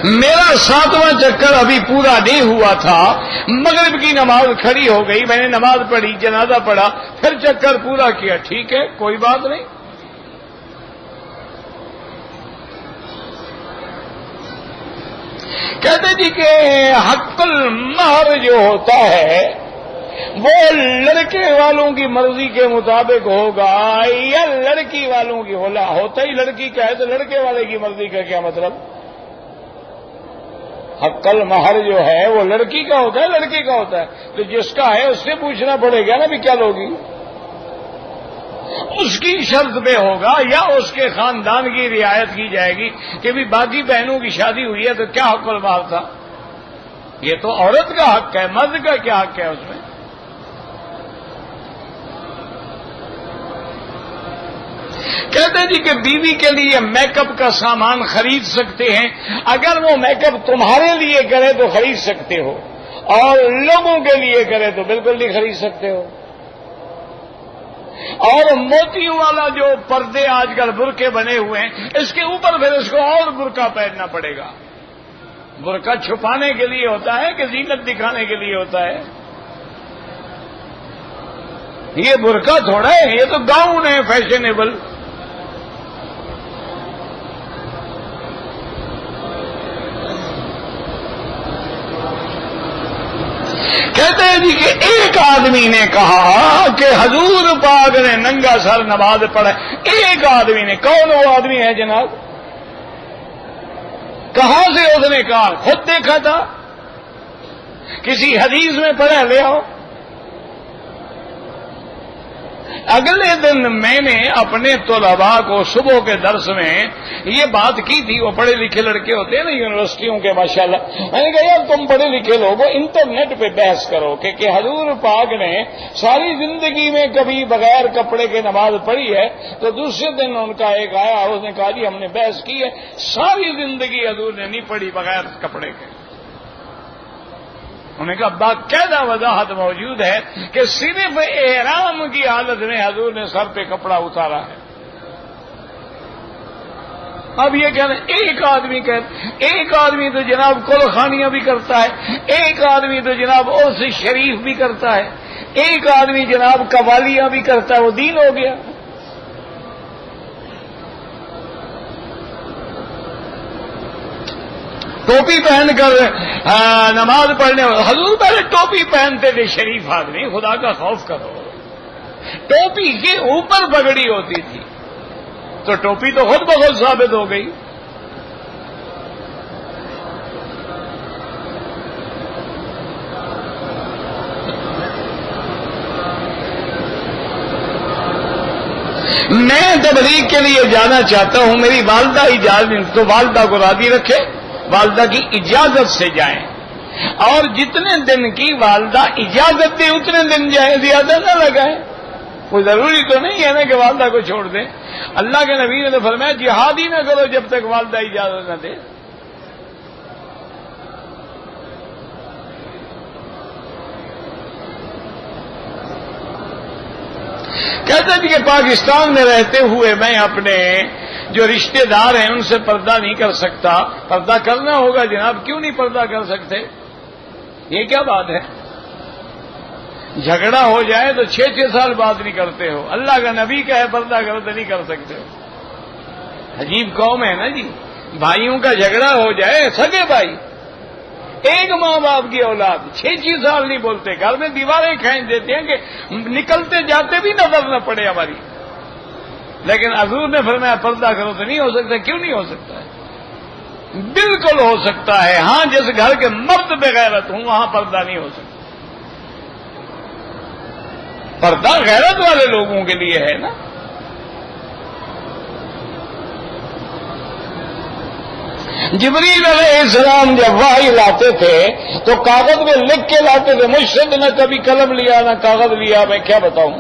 میرا 7واں چکر ابھی پورا نہیں ہوا تھا، مغرب کی نماز کھڑی ہو گئی، میں نے نماز پڑھی، جنازہ پڑھا، پھر چکر پورا کیا. ٹھیک ہے، کوئی بات نہیں. کہتے جی کہ حق المہر جو ہوتا ہے وہ لڑکے والوں کی مرضی کے مطابق ہوگا یا لڑکی والوں کی؟ ہوتا ہی لڑکی کا ہے تو لڑکے والے کی مرضی کا کیا مطلب؟ حق المہر جو ہے وہ لڑکی کا ہوتا ہے، لڑکے کا ہوتا ہے. تو جس کا ہے اس سے پوچھنا پڑے گا نا بھی کیا لوگی. اس کی شرط پہ ہوگا یا اس کے خاندان کی رعایت کی جائے گی کہ بھی باقی بہنوں کی شادی ہوئی ہے تو کیا حق المال تھا؟ یہ تو عورت کا حق ہے، مرد کا کیا حق ہے اس میں؟ کہتے ہیں جی کہ بیوی کے لیے میک اپ کا سامان خرید سکتے ہیں، اگر وہ میک اپ تمہارے لیے کرے تو خرید سکتے ہو، اور لوگوں کے لیے کرے تو بالکل نہیں خرید سکتے ہو۔ اور موتیوں والا جو پردے آج کل برقعے بنے ہوئے ہیں، اس کے اوپر پھر اس کو اور برقع پہننا پڑے گا۔ برقع چھپانے کے لیے ہوتا ہے کہ زینت دکھانے کے لیے ہوتا ہے؟ یہ برقع تھوڑا ہے، یہ تو گاؤن ہے فیشنیبل۔ کہتے ہیں جی کہ ایک آدمی نے کہا کہ حضور پاک نے ننگا سر نماز پڑھا۔ ایک آدمی نے، کون وہ آدمی ہے جناب؟ کہاں سے اس نے کہا؟ خود دیکھا تھا؟ کسی حدیث میں پڑھا لے آؤ؟ اگلے دن میں نے اپنے طلباء کو صبح کے درس میں یہ بات کی تھی، وہ پڑھے لکھے لڑکے ہوتے ہیں نا یونیورسٹیوں کے ماشاءاللہ، میں نے کہا یار تم پڑھے لکھے لوگ انٹرنیٹ پہ بحث کرو کہ حضور پاک نے ساری زندگی میں کبھی بغیر کپڑے کے نماز پڑھی ہے؟ تو دوسرے دن ان کا ایک آیا، اس نے کہا جی ہم نے بحث کی ہے، ساری زندگی حضور نے نہیں پڑھی بغیر کپڑے کے۔ انہوں نے کہا باقاعدہ وضاحت موجود ہے کہ صرف احرام کی حالت میں حضور نے سر پہ کپڑا اتارا ہے۔ اب یہ کہنا ایک آدمی تو جناب کل خانیاں بھی کرتا ہے، ایک آدمی تو جناب عرس شریف بھی کرتا ہے، ایک آدمی جناب قوالیاں بھی کرتا ہے، وہ دین ہو گیا؟ ٹوپی پہن کر نماز پڑھنے، حضور پہلے ٹوپی پہنتے تھے شریف آدمی، خدا کا خوف کرو۔ ٹوپی کے اوپر پگڑی ہوتی تھی تو ٹوپی تو خود بخود ثابت ہو گئی۔ میں تبلیغ کے لیے جانا چاہتا ہوں، میری والدہ اجازت تو والدہ کو راضی رکھے، والدہ کی اجازت سے جائیں، اور جتنے دن کی والدہ اجازت دے اتنے دن جائیں، زیادہ نہ لگائیں۔ کوئی ضروری تو نہیں ہے نا کہ والدہ کو چھوڑ دیں۔ اللہ کے نبی نے تو فرمایا جہاد ہی نہ کرو جب تک والدہ اجازت نہ دے۔ کہتے ہیں کہ پاکستان میں رہتے ہوئے میں اپنے جو رشتہ دار ہیں ان سے پردہ نہیں کر سکتا۔ پردہ کرنا ہوگا جناب، کیوں نہیں پردہ کر سکتے؟ یہ کیا بات ہے؟ جھگڑا ہو جائے تو 6 سال بات نہیں کرتے ہو، اللہ کا نبی کا ہے پردہ کرو تو نہیں کر سکتے ہو؟ عجیب قوم ہے نا جی، بھائیوں کا جھگڑا ہو جائے، سگے بھائی، ایک ماں باپ کی اولاد 6 سال نہیں بولتے، گھر میں دیواریں کھینچ دیتے ہیں کہ نکلتے جاتے بھی نظر نہ پڑے ہماری، لیکن حضور نے فرمایا پردہ کرو تو نہیں ہو سکتا۔ کیوں نہیں ہو سکتا ہے؟ بالکل ہو سکتا ہے، ہاں جس گھر کے مرد بے غیرت ہوں وہاں پردہ نہیں ہو سکتا۔ پردہ غیرت والے لوگوں کے لیے ہے نا۔ جبریل علیہ السلام جب وحی لاتے تھے تو کاغذ میں لکھ کے لاتے تھے، مجھ سے نہ کبھی قلم لیا نہ کاغذ لیا، میں کیا بتاؤں۔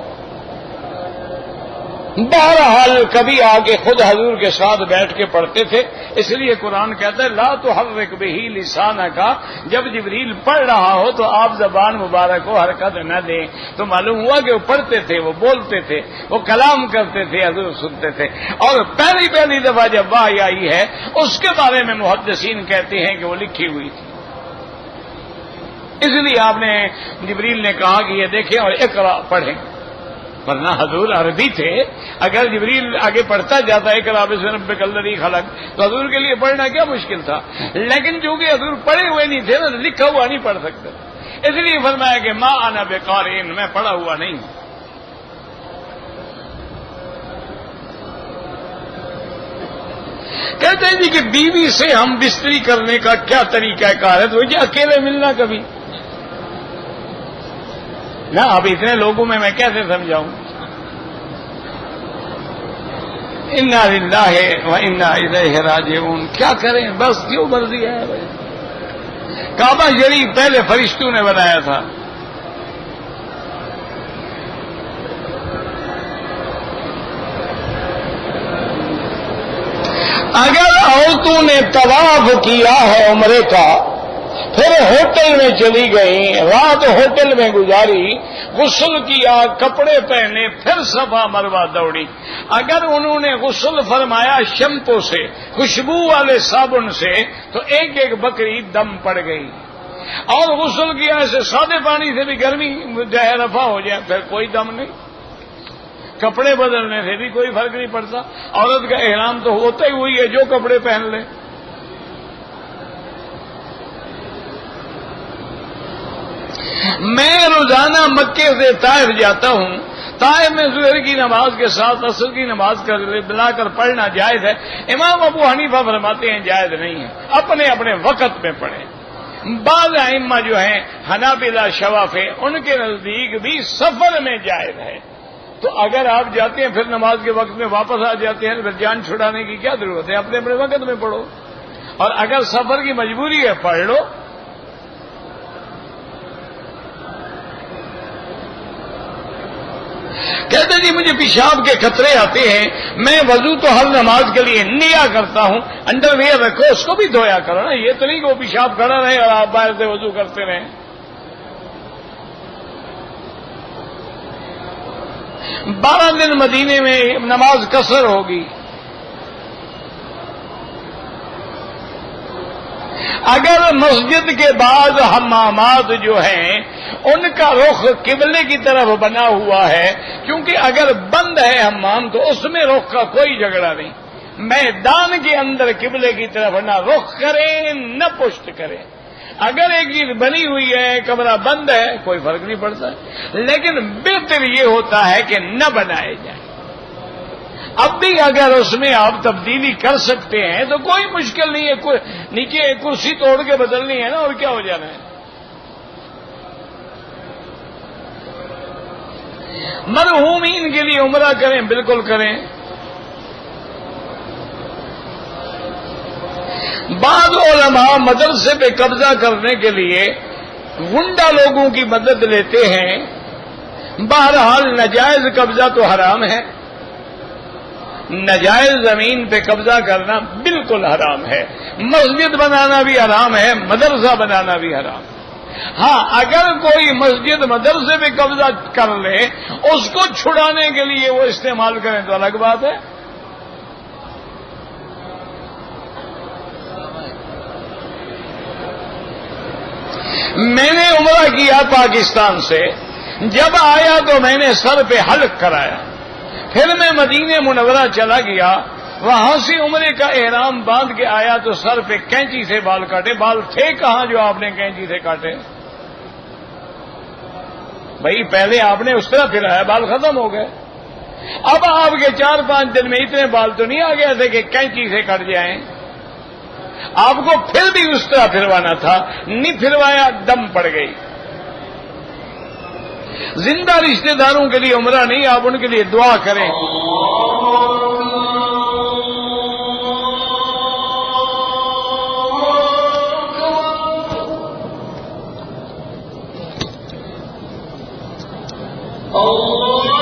بہرحال کبھی آگے خود حضور کے ساتھ بیٹھ کے پڑھتے تھے، اس لیے قرآن کہتا ہے لا تحرک بہ لسانک، جب جبریل پڑھ رہا ہو تو آپ زبان مبارک کو حرکت نہ دیں۔ تو معلوم ہوا کہ وہ پڑھتے تھے، وہ بولتے تھے، وہ کلام کرتے تھے، حضور سنتے تھے۔ اور پہلی دفعہ جب وحی آئی ہے اس کے بارے میں محدثین کہتے ہیں کہ وہ لکھی ہوئی تھی، اس لیے آپ نے جبریل نے کہا کہ یہ دیکھیں اور اقرا پڑھیں، ورنہ حضور عربی تھے، اگر جبریل آگے پڑھتا جاتا ہے اقرا بسم ربک الذی خلق تو حضور کے لیے پڑھنا کیا مشکل تھا، لیکن چونکہ حضور پڑھے ہوئے نہیں تھے نا، لکھا ہوا نہیں پڑھ سکتے، اس لیے فرمایا کہ ما انا بقارئ، میں پڑھا ہوا نہیں ہوں۔ کہتے ہیں جی کہ بیوی سے ہم بستری کرنے کا کیا طریقہ کار ہے؟ تو یہ اکیلے ملنا کبھی نہ، اب اتنے لوگوں میں کیسے سمجھاؤں؟ انا للہ و انا الیہ راجعون. کیا کریں، بس کیوں مرضی ہے بھائی. کعبہ شریف پہلے فرشتوں نے بنایا تھا. اگر عورتوں نے طواف کیا ہے عمرے کا، پھر ہوٹل میں چلی گئیں، رات ہوٹل میں گزاری، غسل کیا، کپڑے پہنے، پھر صفا مروا دوڑی، اگر انہوں نے غسل فرمایا شیمپو سے، خوشبو والے صابن سے، تو ایک ایک بکری دم پڑ گئی. اور غسل کیا ایسے سادے پانی سے بھی گرمی جو ہے رفع ہو جائے، پھر کوئی دم نہیں. کپڑے بدلنے سے بھی کوئی فرق نہیں پڑتا. عورت کا احرام تو ہوتا ہی وہی ہے جو کپڑے پہن لے. میں روزانہ مکے سے طائف جاتا ہوں. طائف میں ظہر کی نماز کے ساتھ عصر کی نماز بلا کر پڑھنا جائز ہے. امام ابو حنیفہ فرماتے ہیں جائز نہیں ہے، اپنے اپنے وقت میں پڑھیں. بعض ائمہ جو ہیں حنابلہ شوافی، ان کے نزدیک بھی سفر میں جائز ہے. تو اگر آپ جاتے ہیں پھر نماز کے وقت میں واپس آ جاتے ہیں، پھر جان چھڑانے کی کیا ضرورت ہے؟ اپنے اپنے وقت میں پڑھو. اور اگر سفر کی مجبوری ہے پڑھ لو. کہتے جی مجھے پیشاب کے خطرے آتے ہیں، میں وضو تو ہر نماز کے لیے نیا کرتا ہوں، انڈر ویئر رکھو، اس کو بھی دھویا کرو نا. یہ تو نہیں کہ وہ پیشاب کھڑا رہے اور آپ باہر سے وضو کرتے رہیں. 12 دن مدینے میں نماز قصر ہوگی. اگر مسجد کے بعد حمامات جو ہیں ان کا رخ قبلے کی طرف بنا ہوا ہے، کیونکہ اگر بند ہے حمام تو اس میں رخ کا کوئی جھگڑا نہیں. میدان کے اندر قبلے کی طرف نہ رخ کریں نہ پشت کریں. اگر ایک چیز بنی ہوئی ہے، کمرہ بند ہے، کوئی فرق نہیں پڑتا. لیکن بہتر یہ ہوتا ہے کہ نہ بنائے جائیں. اب بھی اگر اس میں آپ تبدیلی کر سکتے ہیں تو کوئی مشکل نہیں ہے. نیچے کرسی توڑ کے بدلنی ہے نا، اور کیا ہو جانا ہے. مرحومین کے لیے عمرہ کریں، بالکل کریں. بعض علماء مدرسے پہ قبضہ کرنے کے لیے غنڈہ لوگوں کی مدد لیتے ہیں. بہرحال ناجائز قبضہ تو حرام ہے. ناجائز زمین پہ قبضہ کرنا بالکل حرام ہے. مسجد بنانا بھی حرام ہے، مدرسہ بنانا بھی حرام. ہاں اگر کوئی مسجد مدرسے پہ قبضہ کر لے، اس کو چھڑانے کے لیے وہ استعمال کریں تو الگ بات ہے. میں نے عمرہ کیا پاکستان سے، جب آیا تو میں نے سر پہ حلق کرایا. پھر میں مدینہ منورہ چلا گیا، وہاں سے عمرے کا احرام باندھ کے آیا تو سر پہ کینچی سے بال کاٹے. بال تھے کہاں جو آپ نے کینچی سے کاٹے؟ بھائی پہلے آپ نے اس طرح پھرایا، بال ختم ہو گئے. اب آپ کے 4-5 دن میں اتنے بال تو نہیں آ گئے تھے کہ کینچی سے کٹ جائیں. آپ کو پھر بھی اس طرح پھروانا تھا، نہیں پھروایا، دم پڑ گئی. زندہ رشتہ داروں کے لیے عمرہ نہیں، آپ ان کے لیے دعا کریں. اللہ